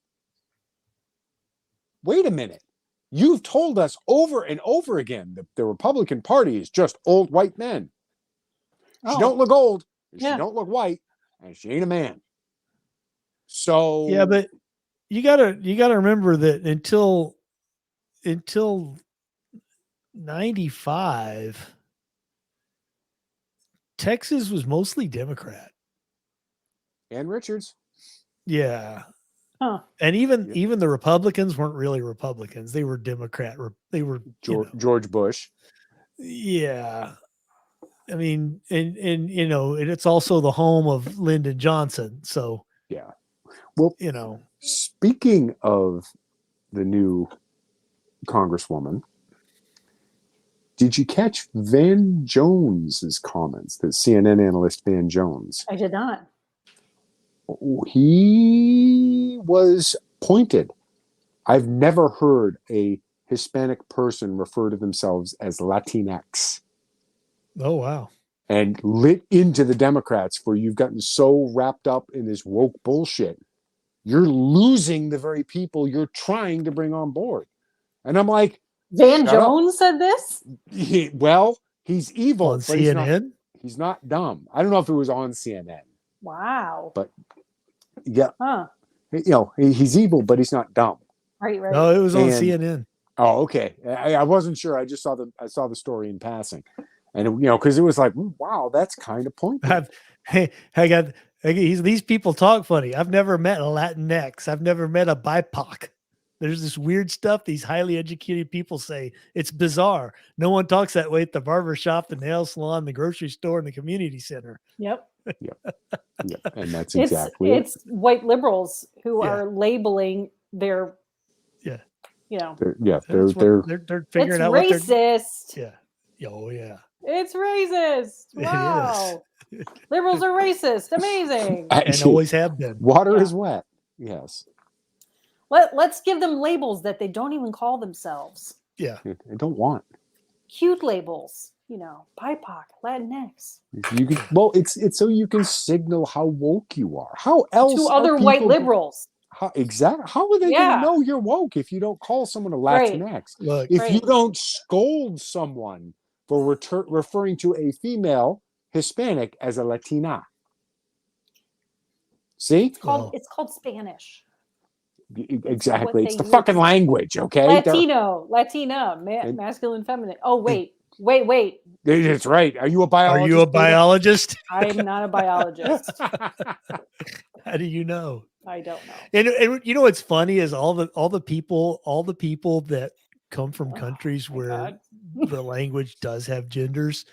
[SPEAKER 2] Wait a minute. You've told us over and over again that the Republican Party is just old white men. She don't look old, she don't look white, and she ain't a man. So
[SPEAKER 1] yeah, but you gotta remember that until 95, Texas was mostly Democrat.
[SPEAKER 2] And Richards.
[SPEAKER 1] Yeah. Huh. And even the Republicans weren't really Republicans. They were Democrat. They were
[SPEAKER 2] George Bush.
[SPEAKER 1] Yeah. I mean, and it's also the home of Lyndon Johnson. So
[SPEAKER 2] yeah. Well, speaking of the new Congresswoman, did you catch Van Jones's comments? The CNN analyst Van Jones.
[SPEAKER 3] I did not.
[SPEAKER 2] He was pointed. I've never heard a Hispanic person refer to themselves as Latinx.
[SPEAKER 1] Oh, wow.
[SPEAKER 2] And lit into the Democrats for you've gotten so wrapped up in this woke bullshit. You're losing the very people you're trying to bring on board. And I'm like,
[SPEAKER 3] Van Jones said this?
[SPEAKER 2] He's evil.
[SPEAKER 1] On CNN?
[SPEAKER 2] He's not dumb. I don't know if it was on CNN.
[SPEAKER 3] Wow.
[SPEAKER 2] But yeah. Huh. He's evil, but he's not dumb.
[SPEAKER 3] Right.
[SPEAKER 1] No, it was on CNN.
[SPEAKER 2] Oh, okay. I wasn't sure. I just saw the story in passing, and because it was like, wow, that's kind of pointed.
[SPEAKER 1] These people talk funny. I've never met a Latinx. I've never met a BIPOC. There's this weird stuff these highly educated people say. It's bizarre. No one talks that way at the barber shop, the nail salon, the grocery store, and the community center.
[SPEAKER 3] Yep.
[SPEAKER 2] Yep, and that's exactly
[SPEAKER 3] it's white liberals who
[SPEAKER 1] Yeah.
[SPEAKER 3] are labeling their
[SPEAKER 1] Yeah.
[SPEAKER 2] They're
[SPEAKER 1] They're
[SPEAKER 3] it's
[SPEAKER 1] figuring out what they're.
[SPEAKER 3] racist.
[SPEAKER 1] Yeah. Oh yeah.
[SPEAKER 3] It's racist.
[SPEAKER 1] It
[SPEAKER 3] Wow. Liberals are racist. Amazing.
[SPEAKER 1] And always have been.
[SPEAKER 2] Water is wet. Yes.
[SPEAKER 3] Let's give them labels that they don't even call themselves.
[SPEAKER 1] Yeah.
[SPEAKER 2] I don't want.
[SPEAKER 3] Cute labels, BIPOC, Latinx.
[SPEAKER 2] It's so you can signal how woke you are. How else
[SPEAKER 3] to
[SPEAKER 2] are
[SPEAKER 3] other white
[SPEAKER 2] people-
[SPEAKER 3] liberals.
[SPEAKER 2] How are they going to know you're woke if you don't call someone a Latinx?
[SPEAKER 1] Look,
[SPEAKER 2] If you don't scold someone for referring to a female Hispanic as a Latina? See?
[SPEAKER 3] It's called Spanish.
[SPEAKER 2] Exactly. It's the
[SPEAKER 3] use.
[SPEAKER 2] fucking language, okay?
[SPEAKER 3] Latina, masculine, feminine. Oh, wait.
[SPEAKER 2] That's right. Are you a biologist?
[SPEAKER 1] Are you a biologist?
[SPEAKER 3] I'm not a biologist.
[SPEAKER 1] How do you know?
[SPEAKER 3] I don't know.
[SPEAKER 1] And you know what's funny is all the people that come from countries where the language does have genders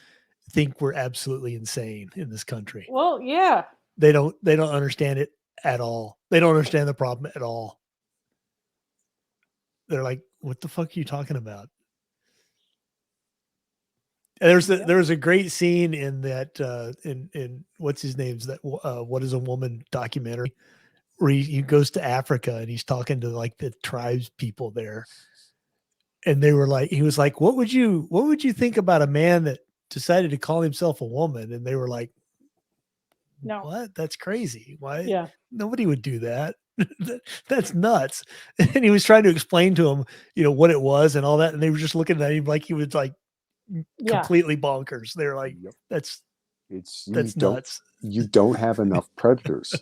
[SPEAKER 1] think we're absolutely insane in this country.
[SPEAKER 3] Well, yeah.
[SPEAKER 1] They don't understand it at all. They don't understand the problem at all. They're like, what the fuck are you talking about? And there was a great scene in that in what's his name's that What Is a Woman documentary where he goes to Africa and he's talking to like the tribes people there. And he was like, what would you think about a man that decided to call himself a woman? And they were like,
[SPEAKER 3] no,
[SPEAKER 1] what? That's crazy. Why?
[SPEAKER 3] Yeah.
[SPEAKER 1] Nobody would do that. That's nuts. And he was trying to explain to him, what it was and all that. And they were just looking at him like he was like completely bonkers. They're like, that's nuts.
[SPEAKER 2] You don't have enough predators.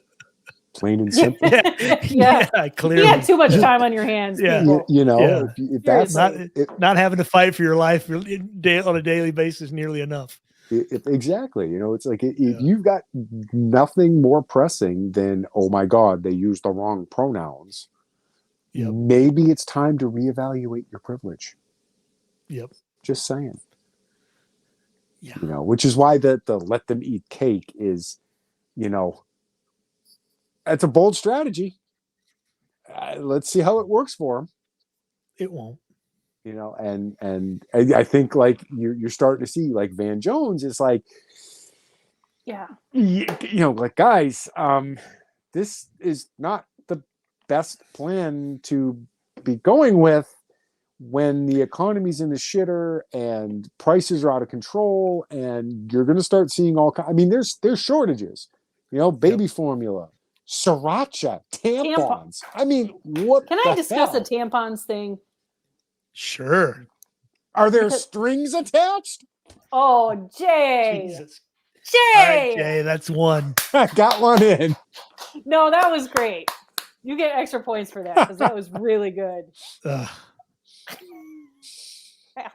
[SPEAKER 2] Plain and simple.
[SPEAKER 1] Clearly.
[SPEAKER 3] You had too much time on your hands.
[SPEAKER 1] Yeah.
[SPEAKER 2] If that's
[SPEAKER 1] not having to fight for your life on a daily basis nearly enough.
[SPEAKER 2] Exactly. It's like if you've got nothing more pressing than, oh my God, they used the wrong pronouns.
[SPEAKER 1] Yep.
[SPEAKER 2] Maybe it's time to reevaluate your privilege.
[SPEAKER 1] Yep.
[SPEAKER 2] Just saying.
[SPEAKER 1] Yeah.
[SPEAKER 2] Which is why the let them eat cake is, that's a bold strategy. Let's see how it works for them.
[SPEAKER 1] It won't.
[SPEAKER 2] And I think like you're starting to see like Van Jones is like, like guys, this is not the best plan to be going with when the economy's in the shitter and prices are out of control, and you're going to start seeing there's shortages, baby formula, sriracha, tampons. I mean, what?
[SPEAKER 3] Can I discuss the tampons thing?
[SPEAKER 1] Sure.
[SPEAKER 2] Are there strings attached?
[SPEAKER 3] Oh, Jay.
[SPEAKER 1] Jesus.
[SPEAKER 3] Jay.
[SPEAKER 1] All right, Jay, that's one.
[SPEAKER 2] I got one in.
[SPEAKER 3] No, that was great. You get extra points for that because that was really good.
[SPEAKER 2] Sorry.
[SPEAKER 3] That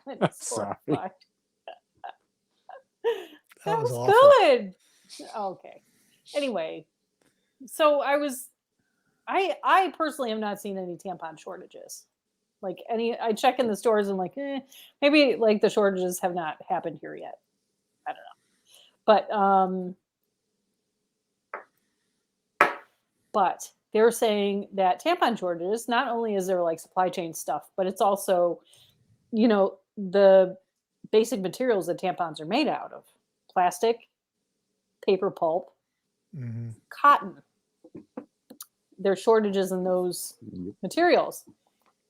[SPEAKER 3] was
[SPEAKER 1] awful.
[SPEAKER 3] good. Okay. Anyway, so I personally have not seen any tampon shortages. Like I check in the stores and like, maybe like the shortages have not happened here yet. I don't know. But they're saying that tampon shortages, not only is there like supply chain stuff, but it's also, the basic materials that tampons are made out of: plastic, paper pulp, cotton. There's shortages in those materials.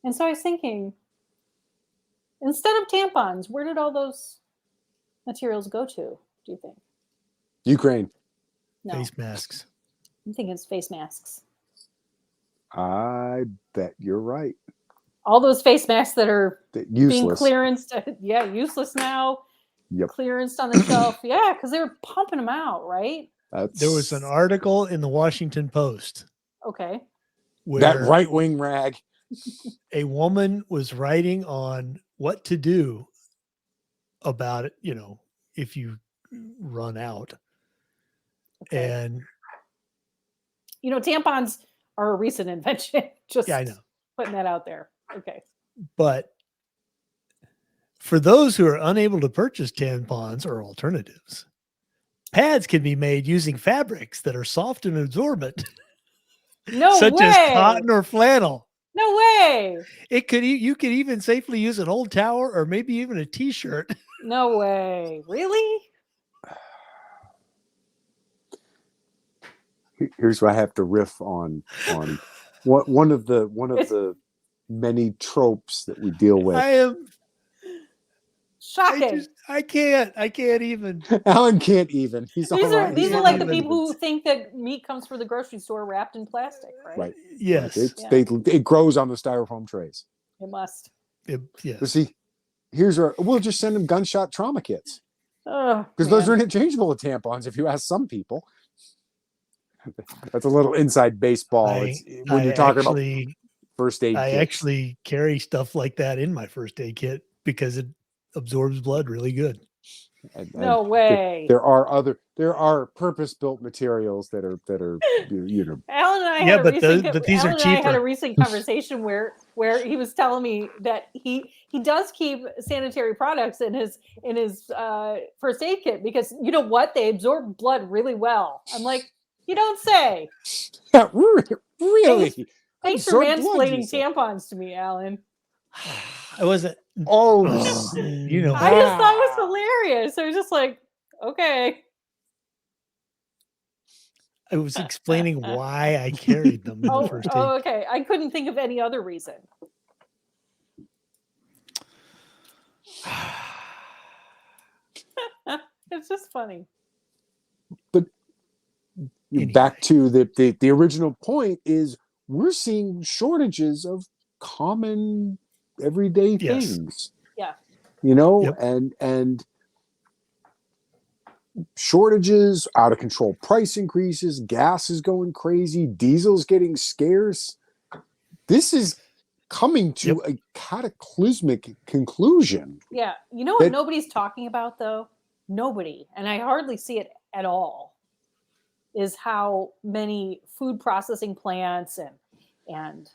[SPEAKER 3] And so I was thinking, instead of tampons, where did all those materials go to, do you think?
[SPEAKER 2] Ukraine.
[SPEAKER 3] No.
[SPEAKER 1] Face masks.
[SPEAKER 3] I'm thinking it's face masks.
[SPEAKER 2] I bet you're right.
[SPEAKER 3] All those face masks that are being
[SPEAKER 2] useless.
[SPEAKER 3] clearanced. Useless now.
[SPEAKER 2] Yep.
[SPEAKER 3] Clearanced on the shelf. Yeah, because they were pumping them out, right?
[SPEAKER 1] There was an article in the Washington Post.
[SPEAKER 3] Okay.
[SPEAKER 2] That right-wing rag.
[SPEAKER 1] a woman was writing on what to do about it, if you run out.
[SPEAKER 3] Okay.
[SPEAKER 1] And
[SPEAKER 3] Tampons are a recent invention. Just
[SPEAKER 1] yeah, I know.
[SPEAKER 3] putting that out there. Okay.
[SPEAKER 1] But for those who are unable to purchase tampons or alternatives, pads can be made using fabrics that are soft and absorbent,
[SPEAKER 3] No
[SPEAKER 1] such as
[SPEAKER 3] way.
[SPEAKER 1] cotton or flannel.
[SPEAKER 3] No way.
[SPEAKER 1] You could even safely use an old towel or maybe even a t-shirt.
[SPEAKER 3] No way. Really?
[SPEAKER 2] Here's what I have to riff on one of the many tropes that we deal with.
[SPEAKER 1] I am
[SPEAKER 3] Shocking.
[SPEAKER 1] I can't even.
[SPEAKER 2] Alan can't even. He's
[SPEAKER 3] These
[SPEAKER 2] all right.
[SPEAKER 3] are
[SPEAKER 2] He's
[SPEAKER 3] like
[SPEAKER 2] on
[SPEAKER 3] the people who
[SPEAKER 2] limits.
[SPEAKER 3] think that meat comes from the grocery store wrapped in plastic, right?
[SPEAKER 2] Right.
[SPEAKER 1] Yes.
[SPEAKER 2] It grows on the styrofoam trays.
[SPEAKER 3] It must.
[SPEAKER 2] But see, we'll just send them gunshot trauma kits.
[SPEAKER 3] Because
[SPEAKER 2] Those are interchangeable with tampons, if you ask some people. That's a little inside baseball. When you're talking about first aid kits.
[SPEAKER 1] I actually carry stuff like that in my first aid kit because it absorbs blood really good.
[SPEAKER 3] No way.
[SPEAKER 2] There are purpose-built materials that are
[SPEAKER 3] Alan and I had a recent conversation where he was telling me that he does keep sanitary products in his first aid kit because you know what, they absorb blood really well. I'm like, you don't say.
[SPEAKER 2] Yeah, really.
[SPEAKER 3] Thanks for mansplaining tampons to me, Alan.
[SPEAKER 1] I wasn't.
[SPEAKER 2] Oh,
[SPEAKER 3] I just thought it was hilarious. I was just like, okay.
[SPEAKER 1] I was explaining why I carried them in the first aid.
[SPEAKER 3] Oh, okay. I couldn't think of any other reason. It's just funny.
[SPEAKER 2] But anyway. Back to the original point is we're seeing shortages of common everyday things.
[SPEAKER 3] Yeah.
[SPEAKER 2] And shortages, out of control price increases, gas is going crazy, diesel's getting scarce. This is coming to a cataclysmic conclusion.
[SPEAKER 3] Yeah. You know what nobody's talking about though? Nobody, and I hardly see it at all, is how many food processing plants and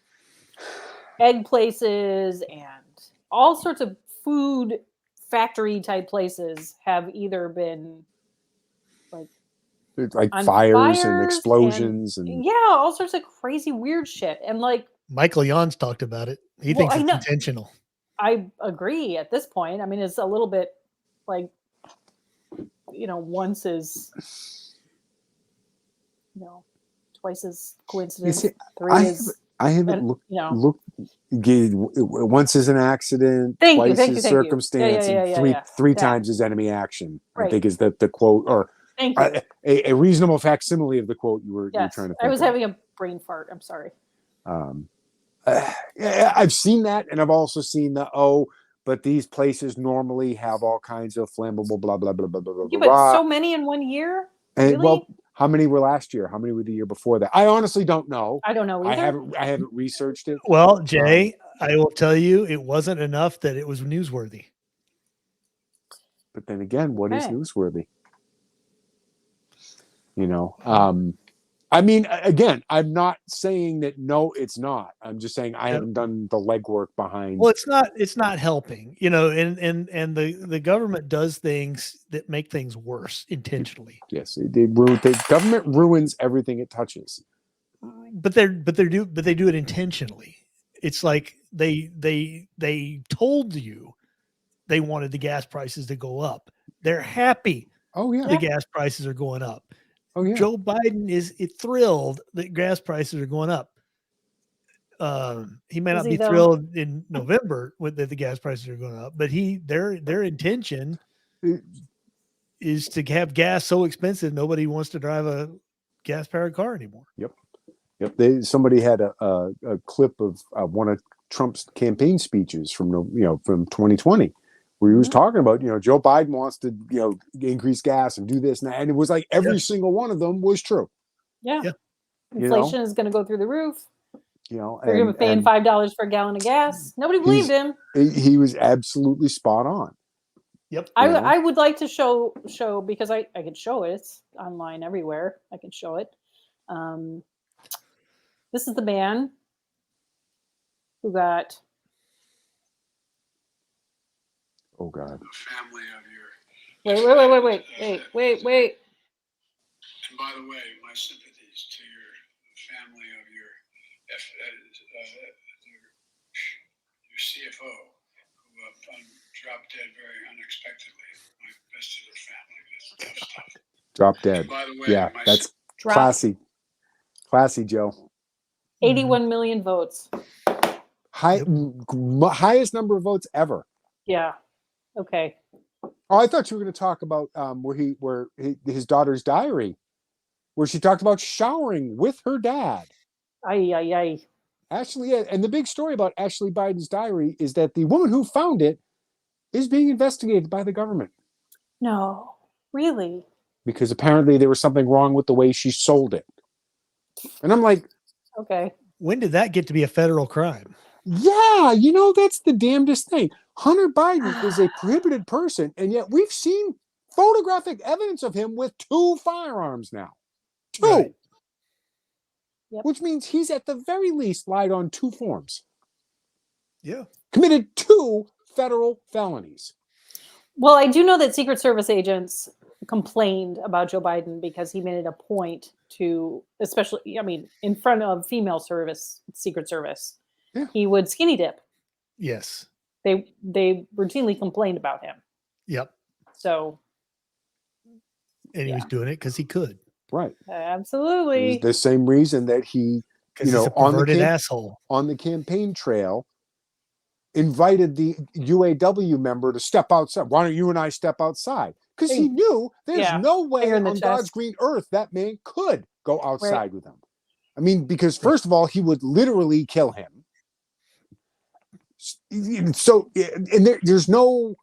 [SPEAKER 3] egg places and all sorts of food factory type places have either been
[SPEAKER 2] like fires and explosions and
[SPEAKER 3] all sorts of crazy weird shit. And like
[SPEAKER 1] Michael Jans talked about it. He thinks it's intentional.
[SPEAKER 3] I agree at this point. I mean, it's a little bit like, once is, twice is coincidence.
[SPEAKER 2] I haven't looked. Once is an accident, twice is circumstance, and three times is enemy action. Right. I think is the quote, or a reasonable facsimile of the quote you were trying to think
[SPEAKER 3] I was having a brain fart. I'm sorry.
[SPEAKER 2] I've seen that, and I've also seen but these places normally have all kinds of flammable blah blah blah blah blah blah.
[SPEAKER 3] But so many in 1 year.
[SPEAKER 2] And
[SPEAKER 3] really?
[SPEAKER 2] How many were last year? How many were the year before that? I honestly don't know.
[SPEAKER 3] I don't know either.
[SPEAKER 2] I haven't researched it.
[SPEAKER 1] Well, Jay, I will tell you, it wasn't enough that it was newsworthy.
[SPEAKER 2] But then again, what is newsworthy? I mean, again, I'm not saying that it's not. I'm just saying I haven't done the legwork behind.
[SPEAKER 1] Well, it's not helping, and the government does things that make things worse intentionally.
[SPEAKER 2] Yes, the government ruins everything it touches.
[SPEAKER 1] But they do it intentionally. It's like they told you they wanted the gas prices to go up. They're happy.
[SPEAKER 2] Oh yeah,
[SPEAKER 1] the gas prices are going up.
[SPEAKER 2] Oh yeah,
[SPEAKER 1] Joe Biden is thrilled that gas prices are going up. He may not be thrilled in November that the gas prices are going up, but their intention is to have gas so expensive nobody wants to drive a gas powered car anymore.
[SPEAKER 2] Yep. Somebody had a clip of one of Trump's campaign speeches from 2020. Where he was talking about, Joe Biden wants to, increase gas and do this and that. And it was like every single one of them was true.
[SPEAKER 3] Yeah. Inflation is going to go through the roof. They're gonna be paying $5 for a gallon of gas. Nobody believed him.
[SPEAKER 2] He was absolutely spot on.
[SPEAKER 1] Yep.
[SPEAKER 3] I would like to show because I could show it. It's online everywhere. I can show it. This is the man who got.
[SPEAKER 2] Oh God.
[SPEAKER 4] The family of your.
[SPEAKER 3] Wait.
[SPEAKER 4] And by the way, my sympathies to your family of your CFO who dropped dead very unexpectedly. My best to their family. That's tough stuff.
[SPEAKER 2] Drop dead.
[SPEAKER 4] And by the way,
[SPEAKER 2] Yeah, that's classy. Classy, Joe.
[SPEAKER 3] 81 million votes.
[SPEAKER 2] Highest number of votes ever.
[SPEAKER 3] Yeah. Okay.
[SPEAKER 2] Oh, I thought you were going to talk about his daughter's diary, where she talked about showering with her dad.
[SPEAKER 3] Ay.
[SPEAKER 2] Ashley, and the big story about Ashley Biden's diary is that the woman who found it is being investigated by the government.
[SPEAKER 3] No, really? Because
[SPEAKER 2] apparently there was something wrong with the way she sold it. And I'm like,
[SPEAKER 3] okay.
[SPEAKER 1] When did that get to be a federal crime?
[SPEAKER 2] Yeah, that's the damnedest thing. Hunter Biden is a prohibited person, and yet we've seen photographic evidence of him with 2 firearms now. 2.
[SPEAKER 1] Right.
[SPEAKER 3] Yep.
[SPEAKER 2] Which means he's at the very least lied on 2 forms.
[SPEAKER 1] Yeah.
[SPEAKER 2] Committed 2 federal felonies.
[SPEAKER 3] Well, I do know that Secret Service agents complained about Joe Biden because he made it a point to, especially, in front of female Secret Service, he would skinny dip.
[SPEAKER 1] Yes.
[SPEAKER 3] They routinely complained about him.
[SPEAKER 1] Yep.
[SPEAKER 3] So.
[SPEAKER 1] And he was doing it because he could.
[SPEAKER 2] Right.
[SPEAKER 3] Absolutely.
[SPEAKER 2] The same reason that he,
[SPEAKER 1] he's a perverted asshole
[SPEAKER 2] on the campaign trail, invited the UAW member to step outside. Why don't you and I step outside? Because he knew there's no way on God's green earth that man could go outside with him. Because first of all, he would literally kill him. So, and there is no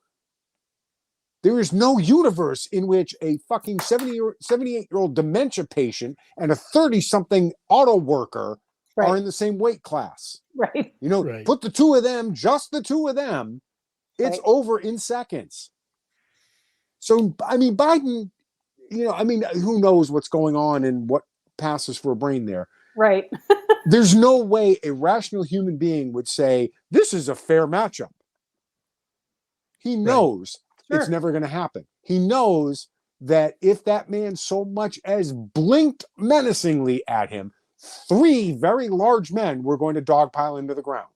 [SPEAKER 2] universe in which a fucking 78-year-old dementia patient and a 30-something auto worker are in the same weight class.
[SPEAKER 3] Right.
[SPEAKER 2] Put the 2 of them, just the 2 of them, it's over in seconds. So, Biden, who knows what's going on and what passes for a brain there.
[SPEAKER 3] Right.
[SPEAKER 2] There's no way a rational human being would say, this is a fair matchup. He knows it's never going to happen. He knows that if that man so much as blinked menacingly at him, 3 very large men were going to dogpile into the ground.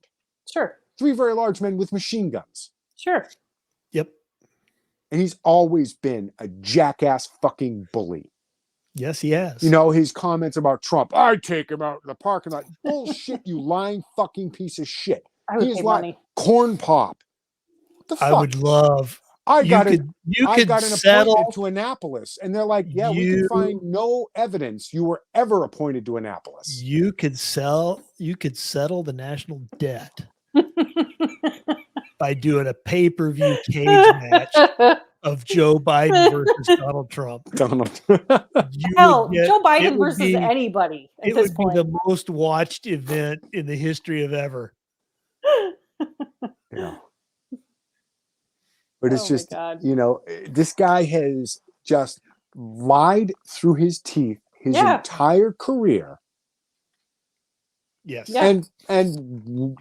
[SPEAKER 3] Sure.
[SPEAKER 2] 3 very large men with machine guns.
[SPEAKER 3] Sure.
[SPEAKER 1] Yep.
[SPEAKER 2] And he's always been a jackass fucking bully.
[SPEAKER 1] Yes, he has.
[SPEAKER 2] His comments about Trump, I'd take him out in the parking lot. Bullshit, you lying fucking piece of shit.
[SPEAKER 3] I would pay money.
[SPEAKER 2] Corn pop. What the fuck?
[SPEAKER 1] I would love.
[SPEAKER 2] I got an
[SPEAKER 1] settle
[SPEAKER 2] appointment to Annapolis, and they're like, "Yeah, we can find no evidence you were ever appointed to Annapolis."
[SPEAKER 1] You could settle the national debt by doing a pay-per-view cage match of Joe Biden versus Donald Trump.
[SPEAKER 3] Hell, Joe Biden versus anybody at this point.
[SPEAKER 1] It would be the most watched event in the history of ever.
[SPEAKER 2] Yeah. But it's just, this guy has just lied through his teeth his entire career.
[SPEAKER 1] Yes.
[SPEAKER 3] Yeah.
[SPEAKER 2] And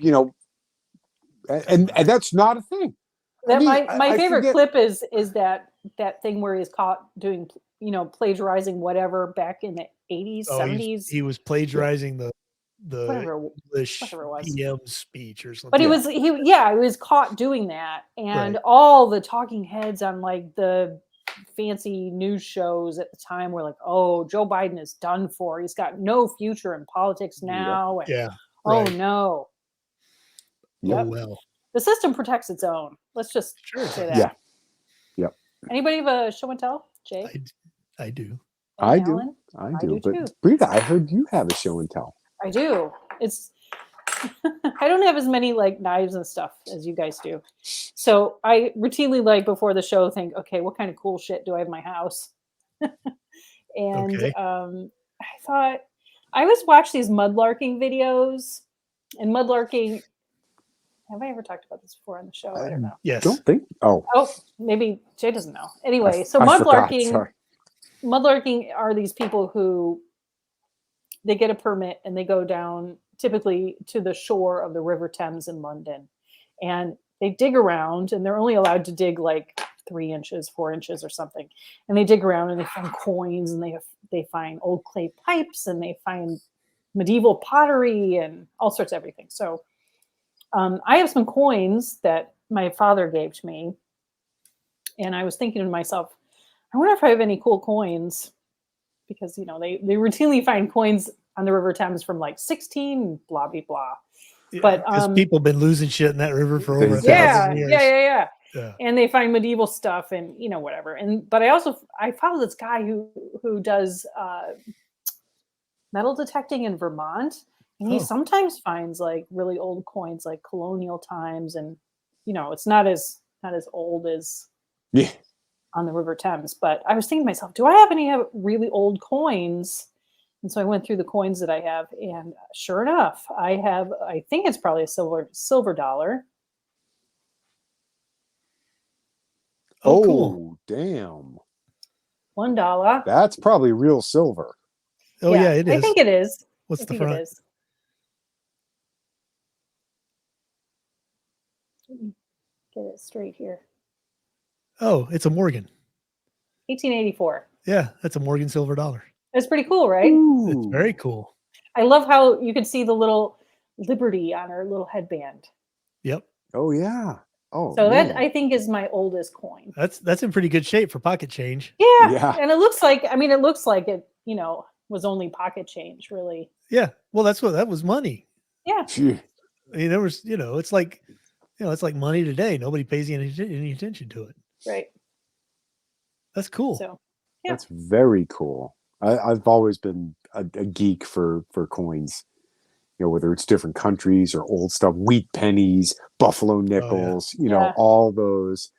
[SPEAKER 2] that's not a thing.
[SPEAKER 3] My favorite clip is that thing where he's caught doing, plagiarizing whatever back in the 80s, 70s.
[SPEAKER 1] He was plagiarizing the English PM speech or something.
[SPEAKER 3] But he was caught doing that, and all the talking heads on like the fancy news shows at the time were like, "Oh, Joe Biden is done for. He's got no future in politics now."
[SPEAKER 1] Yeah.
[SPEAKER 3] Oh no.
[SPEAKER 1] Yep. Oh well.
[SPEAKER 3] The system protects its own. Let's just say that.
[SPEAKER 2] Yeah. Yep.
[SPEAKER 3] Anybody have a show and tell, Jay?
[SPEAKER 1] I do.
[SPEAKER 2] I do. But
[SPEAKER 3] too.
[SPEAKER 2] Brita, I heard you have a show and tell.
[SPEAKER 3] I do. It's I don't have as many like knives and stuff as you guys do. So I routinely before the show think, okay, what kind of cool shit do I have in my house? And I thought I always watch these mudlarking videos And mudlarking. Have I ever talked about this before on the show? I don't know.
[SPEAKER 1] Yes.
[SPEAKER 2] Don't think. Oh,
[SPEAKER 3] Maybe Jay doesn't know. Anyway, so
[SPEAKER 2] I forgot,
[SPEAKER 3] mudlarking.
[SPEAKER 2] sorry.
[SPEAKER 3] Mudlarking are these people who they get a permit and they go down typically to the shore of the River Thames in London, and they dig around, and they're only allowed to dig like 3 inches, 4 inches, or something. And they dig around and they find coins, and they find old clay pipes, and they find medieval pottery and all sorts of everything. So I have some coins that my father gave to me, and I was thinking to myself, I wonder if I have any cool coins, because they routinely find coins on the River Thames from like 16 blah blah blah. But
[SPEAKER 1] because people have been losing shit in that river for over 1,000 years.
[SPEAKER 3] Yeah.
[SPEAKER 1] Yeah.
[SPEAKER 3] And they find medieval stuff and whatever. But I follow this guy who does metal detecting in Vermont, and he sometimes finds like really old coins, like colonial times, and it's not as old as on the River Thames. But I was thinking to myself, do I have any really old coins? And so I went through the coins that I have, and sure enough, I think it's probably a silver dollar.
[SPEAKER 1] Oh, cool.
[SPEAKER 2] Damn.
[SPEAKER 3] $1.
[SPEAKER 2] That's probably real silver.
[SPEAKER 1] Oh, yeah, it is.
[SPEAKER 3] I think it is.
[SPEAKER 1] What's the front?
[SPEAKER 3] It is. Get it straight here.
[SPEAKER 1] Oh, it's a Morgan.
[SPEAKER 3] 1884.
[SPEAKER 1] Yeah, that's a Morgan silver dollar.
[SPEAKER 3] That's pretty cool, right?
[SPEAKER 2] Ooh.
[SPEAKER 1] It's very cool.
[SPEAKER 3] I love how you can see the little Liberty on her little headband.
[SPEAKER 1] Yep.
[SPEAKER 2] Oh yeah. Oh,
[SPEAKER 3] so
[SPEAKER 2] man.
[SPEAKER 3] that I think is my oldest coin.
[SPEAKER 1] That's in pretty good shape for pocket change.
[SPEAKER 3] Yeah. And it looks like it, was only pocket change, really.
[SPEAKER 1] Yeah. Well, that was money.
[SPEAKER 3] Yeah.
[SPEAKER 2] Phew.
[SPEAKER 1] I mean, there was, it's like, it's like money today. Nobody pays any attention to it.
[SPEAKER 3] Right.
[SPEAKER 1] That's cool.
[SPEAKER 3] So, yeah.
[SPEAKER 2] That's very cool. I've always been a geek for coins. Whether it's different countries or old stuff, wheat pennies, buffalo nickels, all those.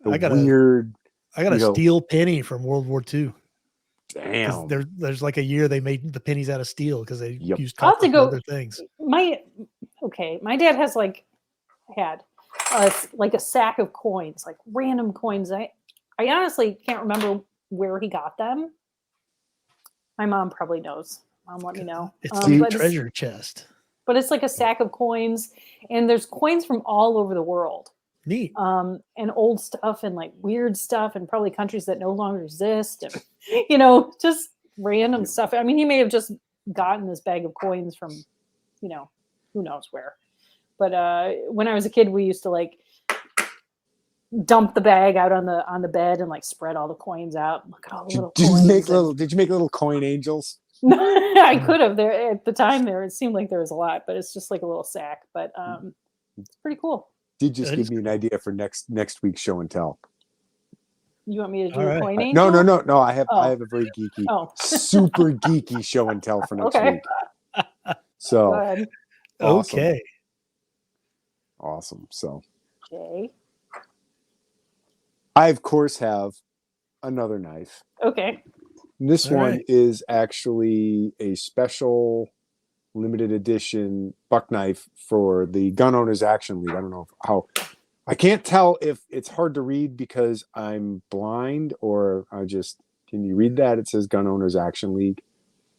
[SPEAKER 2] I got
[SPEAKER 1] a steel penny from World War II.
[SPEAKER 2] Damn.
[SPEAKER 1] There's like a year they made the pennies out of steel because they used
[SPEAKER 3] I'll have to
[SPEAKER 1] copper
[SPEAKER 3] go.
[SPEAKER 1] for other things.
[SPEAKER 3] My dad has had a sack of coins, like random coins. I honestly can't remember where he got them. My mom probably knows. Mom, let me know.
[SPEAKER 1] It's a treasure chest.
[SPEAKER 3] But it's like a sack of coins, and there's coins from all over the world.
[SPEAKER 1] Neat.
[SPEAKER 3] And old stuff and like weird stuff, and probably countries that no longer exist, and just random stuff. I mean, he may have just gotten this bag of coins from, who knows where. But when I was a kid, we used to dump the bag out on the bed and spread all the coins out. Look at all the little coins.
[SPEAKER 2] Did you make little coin angels?
[SPEAKER 3] No, I could have. There at the time, it seemed like there was a lot, but it's just like a little sack. But it's pretty cool.
[SPEAKER 2] Did just give me an idea for next week's show and tell.
[SPEAKER 3] You want me to do a coin
[SPEAKER 2] No.
[SPEAKER 3] angel?
[SPEAKER 2] No. I have a very geeky, super geeky show and tell for next week. So awesome.
[SPEAKER 1] Okay,
[SPEAKER 2] awesome. So
[SPEAKER 3] Jay,
[SPEAKER 2] I of course have another knife.
[SPEAKER 3] Okay.
[SPEAKER 2] This one is actually a special limited edition buck knife for the Gun Owners Action League. I don't know how. I can't tell if it's hard to read because I'm blind or can you read that? It says Gun Owners Action League.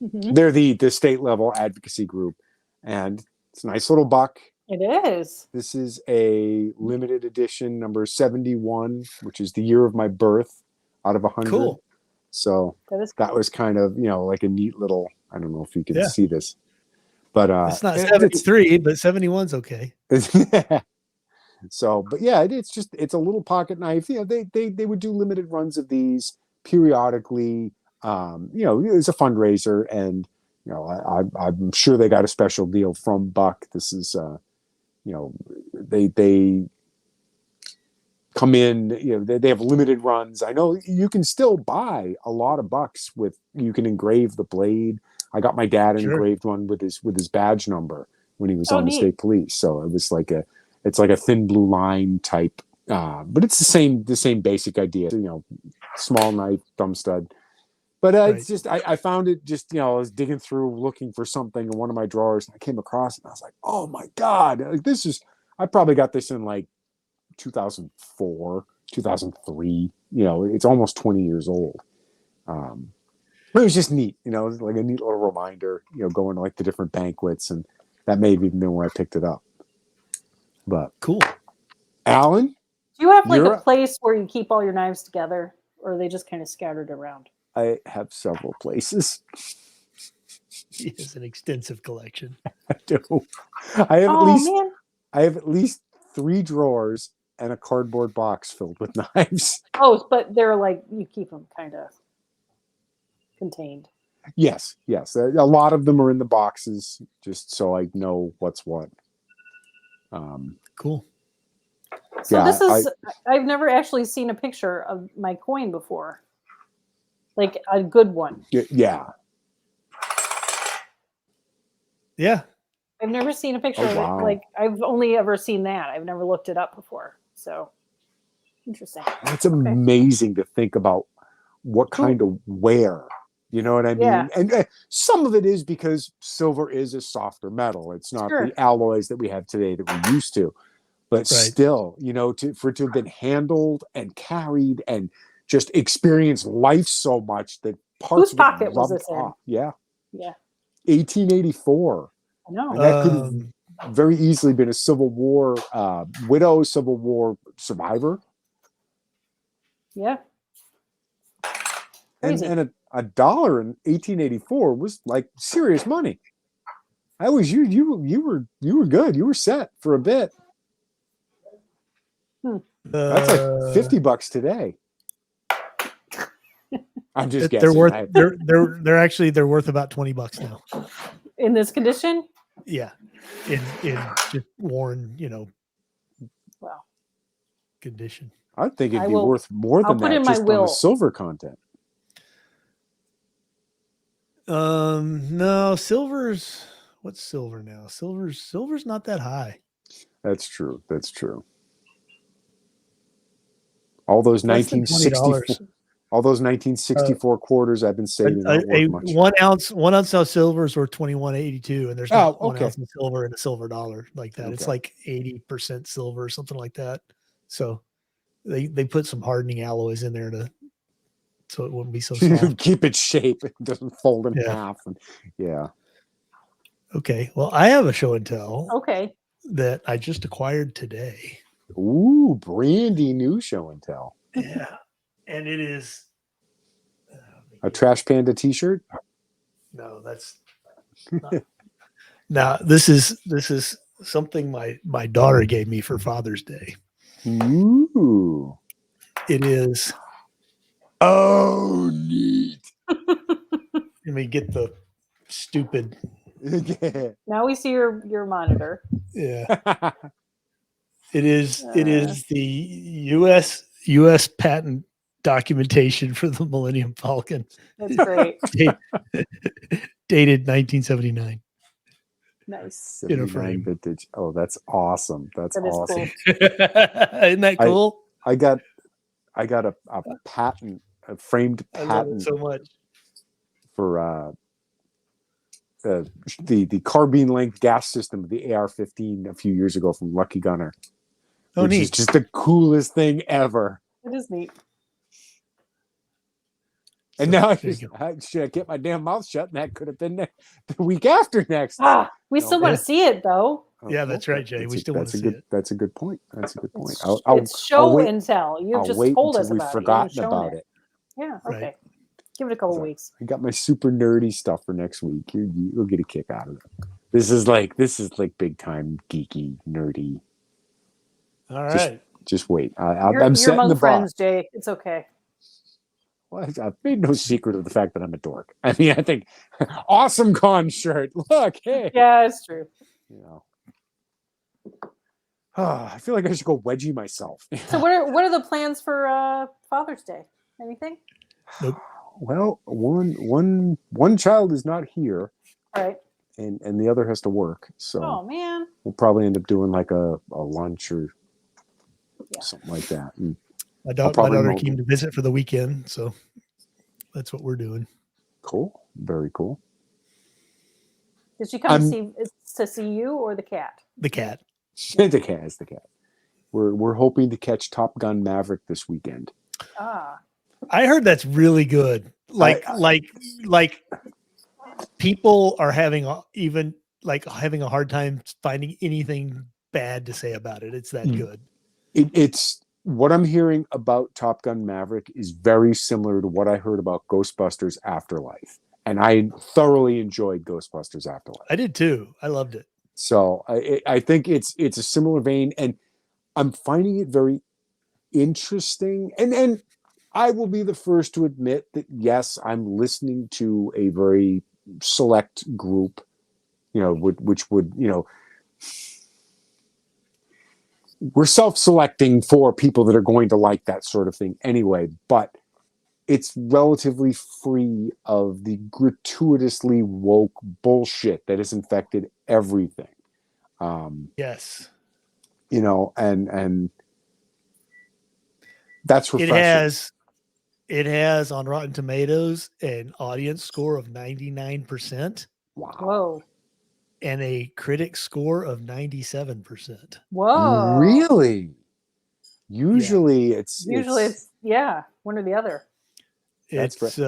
[SPEAKER 2] Mm-hmm. They're the state level advocacy group, and it's a nice little buck.
[SPEAKER 3] It is.
[SPEAKER 2] This is a limited edition number 71, which is the year of my birth out of 100.
[SPEAKER 1] Cool.
[SPEAKER 2] So that was kind of, like a neat little, I don't know if you can see this, but
[SPEAKER 1] it's not 73, but 71's okay.
[SPEAKER 2] So, but yeah, it's a little pocket knife. They would do limited runs of these periodically. It's a fundraiser, and I'm sure they got a special deal from Buck. This is they come in, they have limited runs. I know you can still buy a lot of bucks you can engrave the blade. I got my dad an engraved one with his badge number when he was on the state police. So it was it's like a thin blue line type, but it's the same basic idea. Small knife, thumb stud. But
[SPEAKER 1] Right.
[SPEAKER 2] it's just I found it just I was digging through looking for something in one of my drawers and I came across it and I was like, oh my god, like this is I probably got this in like 2004, 2003. It's almost 20 years old. It was just neat, it was like a neat little reminder, going to like the different banquets, and that may have even been where I picked it up. But
[SPEAKER 1] Cool.
[SPEAKER 2] Alan,
[SPEAKER 3] Do you have like
[SPEAKER 2] You're-
[SPEAKER 3] a place where you keep all your knives together, or are they just kind of scattered around?
[SPEAKER 2] I have several places.
[SPEAKER 1] He has an extensive collection.
[SPEAKER 2] I do. I have
[SPEAKER 3] Oh man,
[SPEAKER 2] I have at least 3 drawers and a cardboard box filled with knives.
[SPEAKER 3] oh, but they're like you keep them kind of contained.
[SPEAKER 2] Yes. A lot of them are in the boxes, just so I know what's what.
[SPEAKER 1] Cool.
[SPEAKER 3] So
[SPEAKER 2] Yeah,
[SPEAKER 3] this is I've never actually seen a picture of my coin before, like a good one.
[SPEAKER 2] Yeah.
[SPEAKER 1] Yeah.
[SPEAKER 3] I've never seen a picture
[SPEAKER 2] Oh,
[SPEAKER 3] of
[SPEAKER 2] wow.
[SPEAKER 3] it. Like I've only ever seen that. I've never looked it up before. So interesting.
[SPEAKER 2] It's amazing to think about what kind of wear. You know what I mean?
[SPEAKER 3] Yeah.
[SPEAKER 2] And some of it is because silver is a softer metal. It's not
[SPEAKER 3] Sure.
[SPEAKER 2] the alloys that we have today that we're used to. But still, for it to have been handled and carried and just experienced life so much that parts
[SPEAKER 3] Whose pocket was
[SPEAKER 2] rubbed
[SPEAKER 3] this in?
[SPEAKER 2] off. Yeah.
[SPEAKER 3] Yeah.
[SPEAKER 2] 1884.
[SPEAKER 3] I know.
[SPEAKER 2] And that could have very easily been a Civil War widow, Civil War survivor.
[SPEAKER 3] Yeah.
[SPEAKER 2] And
[SPEAKER 3] Crazy.
[SPEAKER 2] a dollar in 1884 was like serious money. I was you were good. You were set for a bit. That's like $50 today. I'm just guessing.
[SPEAKER 1] They're worth they're worth about $20 now.
[SPEAKER 3] In this condition?
[SPEAKER 1] Yeah. In just worn,
[SPEAKER 3] Wow.
[SPEAKER 1] condition.
[SPEAKER 2] I think it'd be
[SPEAKER 3] will-
[SPEAKER 2] worth more
[SPEAKER 3] I'll
[SPEAKER 2] than
[SPEAKER 3] put
[SPEAKER 2] that
[SPEAKER 3] in my
[SPEAKER 2] just on
[SPEAKER 3] will.
[SPEAKER 2] the silver content.
[SPEAKER 1] No, what's silver now? Silver's not that high.
[SPEAKER 2] That's true. All those
[SPEAKER 1] Less than $20.
[SPEAKER 2] 1964 quarters I've been saving aren't
[SPEAKER 1] A
[SPEAKER 2] worth much.
[SPEAKER 1] 1 ounce of silver is worth $21.82, and there's not
[SPEAKER 2] Oh,
[SPEAKER 1] 1
[SPEAKER 2] okay.
[SPEAKER 1] ounce of silver in a silver dollar like that. It's
[SPEAKER 2] Okay.
[SPEAKER 1] like 80% silver or something like that. So they put some hardening alloys in there so it wouldn't be so soft.
[SPEAKER 2] Keep its shape. It doesn't fold in
[SPEAKER 1] Yeah.
[SPEAKER 2] half. And, yeah.
[SPEAKER 1] Okay. Well, I have a show and tell
[SPEAKER 3] Okay.
[SPEAKER 1] that I just acquired today.
[SPEAKER 2] Ooh, brandy new show and tell.
[SPEAKER 1] Yeah. And it is
[SPEAKER 2] A Trash Panda t-shirt?
[SPEAKER 1] no, that's not. Now this is something my daughter gave me for Father's Day.
[SPEAKER 2] Ooh.
[SPEAKER 1] It is.
[SPEAKER 2] Oh, neat.
[SPEAKER 1] Let me get the stupid.
[SPEAKER 2] Yeah.
[SPEAKER 3] Now we see your monitor.
[SPEAKER 1] Yeah. It is the US patent documentation for the Millennium Falcon.
[SPEAKER 3] That's great.
[SPEAKER 1] Dated 1979.
[SPEAKER 3] Nice.
[SPEAKER 2] 79
[SPEAKER 1] frame.
[SPEAKER 2] vintage. Oh, that's awesome. That's
[SPEAKER 3] That is
[SPEAKER 2] awesome.
[SPEAKER 3] cool.
[SPEAKER 1] Isn't that cool?
[SPEAKER 2] I got a patent, a framed
[SPEAKER 1] I love
[SPEAKER 2] patent
[SPEAKER 1] it so much.
[SPEAKER 2] for the carbine length gas system of the AR-15 a few years ago from Lucky Gunner.
[SPEAKER 1] Oh,
[SPEAKER 2] which
[SPEAKER 1] neat.
[SPEAKER 2] is just the coolest thing ever.
[SPEAKER 3] It is neat.
[SPEAKER 2] And
[SPEAKER 1] So,
[SPEAKER 2] now
[SPEAKER 1] there you go.
[SPEAKER 2] should I get my damn mouth shut? And that could have been the week after next.
[SPEAKER 3] We still want to see it though.
[SPEAKER 1] Yeah, that's right, Jay. We still want to see it.
[SPEAKER 2] That's a good point. That's a good point.
[SPEAKER 3] It's show
[SPEAKER 2] wait-
[SPEAKER 3] and tell. You've
[SPEAKER 2] I'll
[SPEAKER 3] just
[SPEAKER 2] wait
[SPEAKER 3] told
[SPEAKER 2] until
[SPEAKER 3] us
[SPEAKER 2] we've
[SPEAKER 3] about it. You
[SPEAKER 2] forgotten
[SPEAKER 3] haven't shown
[SPEAKER 2] about it.
[SPEAKER 3] Yeah. Okay.
[SPEAKER 1] Right.
[SPEAKER 3] Give it a couple
[SPEAKER 2] So-
[SPEAKER 3] weeks.
[SPEAKER 2] I got my super nerdy stuff for next week. You'll get a kick out of it. This is like big time geeky nerdy.
[SPEAKER 1] All right.
[SPEAKER 2] Just wait.
[SPEAKER 3] You're
[SPEAKER 2] I'm setting
[SPEAKER 3] among
[SPEAKER 2] the bar.
[SPEAKER 3] friends, Jay. It's okay.
[SPEAKER 2] Well, I've made no secret of the fact that I'm a dork. I mean, I think awesome con shirt. Look, hey.
[SPEAKER 3] Yeah, it's true.
[SPEAKER 2] You know. I feel like I should go wedgie myself.
[SPEAKER 3] So what are the plans for Father's Day? Anything?
[SPEAKER 2] Well, one child is not here,
[SPEAKER 3] All right.
[SPEAKER 2] and the other has to work. So
[SPEAKER 3] Oh man.
[SPEAKER 2] we'll probably end up doing like a lunch or
[SPEAKER 3] Yeah.
[SPEAKER 2] something like that. And
[SPEAKER 1] My
[SPEAKER 2] I'll probably
[SPEAKER 1] daughter
[SPEAKER 2] mow-
[SPEAKER 1] came to visit for the weekend, so that's what we're doing.
[SPEAKER 2] Cool. Very cool.
[SPEAKER 3] Did she come to see you or the cat?
[SPEAKER 1] The cat.
[SPEAKER 2] The cat is the cat. We're hoping to catch Top Gun Maverick this weekend.
[SPEAKER 3] Ah,
[SPEAKER 1] I heard that's really good. Like people are having having a hard time finding anything bad to say about it. It's that good.
[SPEAKER 2] It's what I'm hearing about Top Gun Maverick is very similar to what I heard about Ghostbusters Afterlife, and I thoroughly enjoyed Ghostbusters Afterlife.
[SPEAKER 1] I did too. I loved it.
[SPEAKER 2] So I think it's a similar vein, and I'm finding it very interesting. And I will be the first to admit that yes, I'm listening to a very select group, which would we're self-selecting for people that are going to like that sort of thing anyway, but it's relatively free of the gratuitously woke bullshit that has infected everything.
[SPEAKER 1] Yes.
[SPEAKER 2] And that's refreshing.
[SPEAKER 1] It has on Rotten Tomatoes an audience score of 99%.
[SPEAKER 2] Wow.
[SPEAKER 3] whoa.
[SPEAKER 1] And a critic score of 97%.
[SPEAKER 3] Whoa.
[SPEAKER 2] Really? Usually it's
[SPEAKER 3] one or the other.
[SPEAKER 2] That's
[SPEAKER 1] It's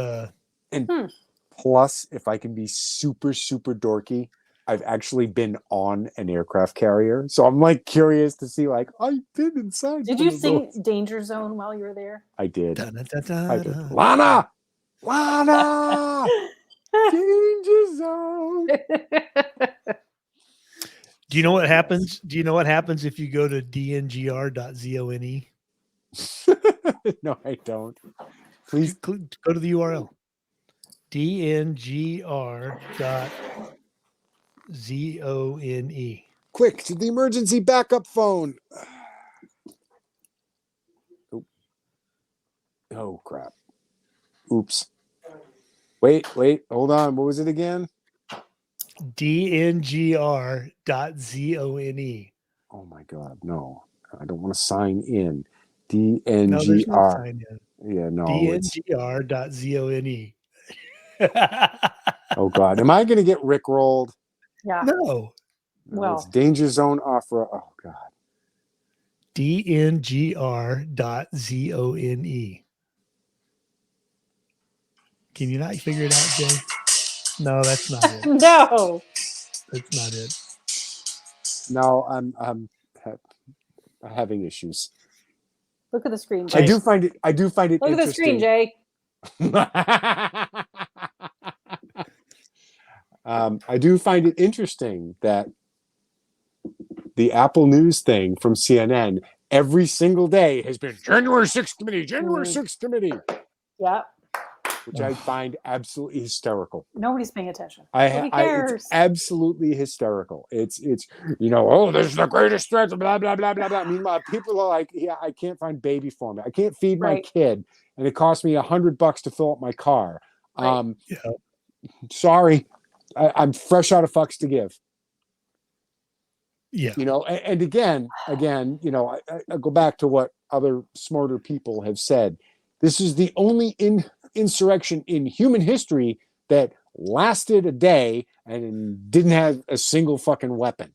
[SPEAKER 2] and plus, if I can be super, super dorky, I've actually been on an aircraft carrier. So I'm like curious to see, like, I've been inside.
[SPEAKER 3] Did you sing Danger Zone while you were there?
[SPEAKER 2] I did.
[SPEAKER 1] da, da, da,
[SPEAKER 2] I
[SPEAKER 1] da,
[SPEAKER 2] did.
[SPEAKER 1] da.
[SPEAKER 2] Lana! Danger Zone.
[SPEAKER 1] Do you know what happens? Do you know what happens if you go to dngr.zone?
[SPEAKER 2] No, I don't. Please
[SPEAKER 1] go to the URL. dngr.zone.
[SPEAKER 2] quick to the emergency backup phone. Oh crap. Oops. Wait, hold on. What was it again?
[SPEAKER 1] dngr.zone.
[SPEAKER 2] Oh my god, no. I don't want to sign in.
[SPEAKER 1] No, there's no
[SPEAKER 2] DNGR.
[SPEAKER 1] sign in.
[SPEAKER 2] Yeah, no.
[SPEAKER 1] dngr.zone.
[SPEAKER 2] Oh god. Am I gonna get rickrolled?
[SPEAKER 3] Yeah.
[SPEAKER 1] No.
[SPEAKER 3] Well,
[SPEAKER 2] it's Danger Zone Opera. Oh god.
[SPEAKER 1] dngr.zone. Can you not figure it out, Jay? No, that's not it.
[SPEAKER 3] no.
[SPEAKER 1] That's not it.
[SPEAKER 2] No, I'm having issues.
[SPEAKER 3] Look at the screen, Jay.
[SPEAKER 2] I do find it
[SPEAKER 3] Look
[SPEAKER 2] interesting.
[SPEAKER 3] at the screen, Jay.
[SPEAKER 2] I do find it interesting that the Apple News thing from CNN every single day has been January 6th committee, January 6th committee.
[SPEAKER 3] Yeah.
[SPEAKER 2] Which I find absolutely hysterical.
[SPEAKER 3] Nobody's paying attention.
[SPEAKER 2] Nobody cares. It's absolutely hysterical. It's this is the greatest threat, blah, blah, blah, blah, blah. Meanwhile, people are like, yeah, I can't find baby formula. I can't feed my kid. And it costs me $100 to fill up my car.
[SPEAKER 3] Right.
[SPEAKER 2] Sorry. I'm fresh out of fucks to give.
[SPEAKER 1] Yeah.
[SPEAKER 2] And again, I go back to what other smarter people have said. This is the only insurrection in human history that lasted a day and didn't have a single fucking weapon.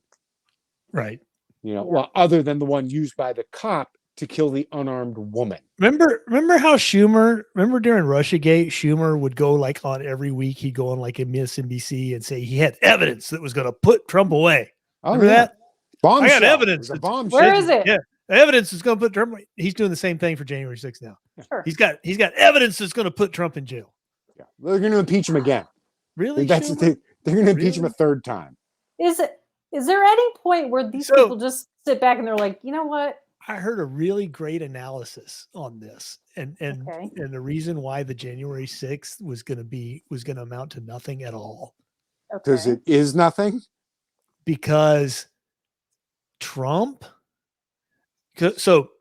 [SPEAKER 1] Right.
[SPEAKER 2] Well, other than the one used by the cop to kill the unarmed woman.
[SPEAKER 1] Remember how remember during Russiagate, Schumer would go like on every week, he'd go on like MSNBC and say he had evidence that was going to put Trump away. Remember that?
[SPEAKER 2] Bombshell.
[SPEAKER 1] I got evidence.
[SPEAKER 3] Where is it?
[SPEAKER 1] Yeah. Evidence is going to put Trump. He's doing the same thing for January 6th now.
[SPEAKER 3] Sure.
[SPEAKER 1] He's got evidence that's going to put Trump in jail.
[SPEAKER 2] Yeah. They're going to impeach him again.
[SPEAKER 1] Really?
[SPEAKER 2] They're going to impeach him a third time.
[SPEAKER 3] Is there any point where these people just sit back and they're like, you know what?
[SPEAKER 1] I heard a really great analysis on this, and the reason why the January 6th was going to amount to nothing at all.
[SPEAKER 2] Because it is nothing.
[SPEAKER 1] Because Trump. So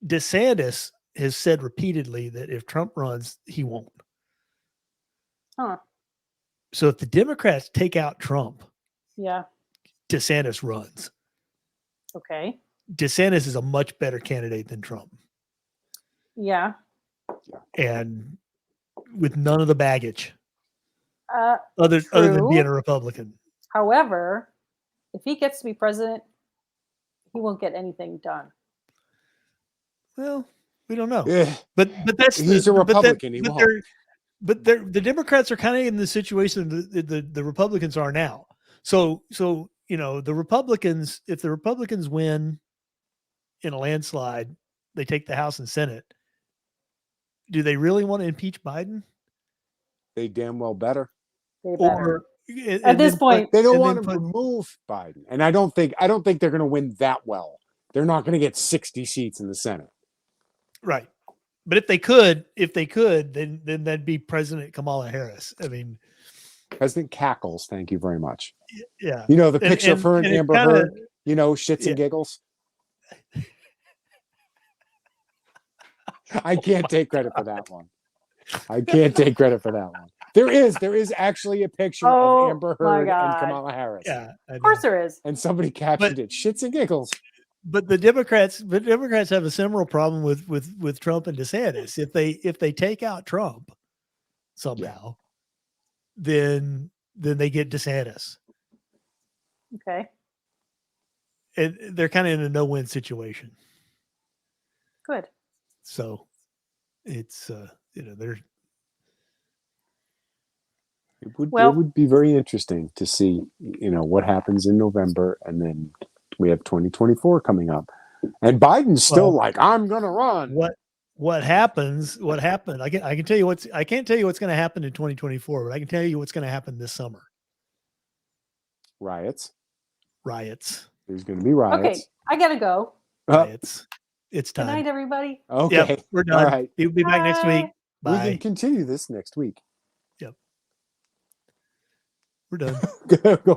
[SPEAKER 1] DeSantis has said repeatedly that if Trump runs, he won't.
[SPEAKER 3] Huh.
[SPEAKER 1] So if the Democrats take out Trump, DeSantis runs.
[SPEAKER 3] Okay.
[SPEAKER 1] DeSantis is a much better candidate than Trump.
[SPEAKER 3] Yeah.
[SPEAKER 1] And with none of the baggage,
[SPEAKER 3] Uh,
[SPEAKER 1] other than being a
[SPEAKER 3] true.
[SPEAKER 1] Republican.
[SPEAKER 3] However, if he gets to be president, he won't get anything done.
[SPEAKER 1] Well, we don't know.
[SPEAKER 2] Yeah,
[SPEAKER 1] But that's
[SPEAKER 2] he's a Republican. He won't.
[SPEAKER 1] the Democrats are kind of in the situation the Republicans are now. So the Republicans, if the Republicans win in a landslide, they take the House and Senate. Do they really want to impeach Biden?
[SPEAKER 2] They damn well better.
[SPEAKER 3] They better.
[SPEAKER 1] Or
[SPEAKER 3] At this point,
[SPEAKER 2] They don't
[SPEAKER 1] and
[SPEAKER 2] want
[SPEAKER 1] then
[SPEAKER 2] to
[SPEAKER 1] put-
[SPEAKER 2] remove Biden, and I don't think they're going to win that well. They're not going to get 60 seats in the Senate.
[SPEAKER 1] right. But if they could, then that'd be President Kamala Harris. I mean,
[SPEAKER 2] President cackles. Thank you very much.
[SPEAKER 1] yeah.
[SPEAKER 2] You know the picture of her and
[SPEAKER 1] it's
[SPEAKER 2] Amber
[SPEAKER 1] kinda-
[SPEAKER 2] Heard. You know, shits
[SPEAKER 1] Yeah.
[SPEAKER 2] and giggles. I can't take credit for that one. There is actually a picture
[SPEAKER 3] Oh,
[SPEAKER 2] of Amber
[SPEAKER 3] my
[SPEAKER 2] Heard and
[SPEAKER 3] God.
[SPEAKER 2] Kamala Harris.
[SPEAKER 1] Yeah, I
[SPEAKER 3] of course
[SPEAKER 1] know.
[SPEAKER 3] there is.
[SPEAKER 2] And somebody captioned it, shits and giggles.
[SPEAKER 1] But the Democrats have a similar problem with Trump and DeSantis. If they take out Trump somehow, then they get DeSantis,
[SPEAKER 3] Okay,
[SPEAKER 1] and they're kind of in a no-win situation.
[SPEAKER 3] good.
[SPEAKER 1] So it's they're
[SPEAKER 2] It would
[SPEAKER 3] Well-
[SPEAKER 2] it would be very interesting to see, what happens in November, and then we have 2024 coming up. And Biden's still
[SPEAKER 1] Well,
[SPEAKER 2] like, I'm gonna run.
[SPEAKER 1] what happened. I can tell you I can't tell you what's going to happen in 2024, but I can tell you what's going to happen this summer.
[SPEAKER 2] Riots. There's gonna be riots.
[SPEAKER 3] Okay, I gotta go.
[SPEAKER 1] Riots. It's
[SPEAKER 3] Good
[SPEAKER 1] time.
[SPEAKER 3] night, everybody.
[SPEAKER 2] Okay.
[SPEAKER 1] Yep, we're done.
[SPEAKER 2] All right.
[SPEAKER 1] We'll be back next week.
[SPEAKER 3] Bye.
[SPEAKER 2] We
[SPEAKER 1] Bye.
[SPEAKER 2] can continue this next week.
[SPEAKER 1] We're done.
[SPEAKER 2] Go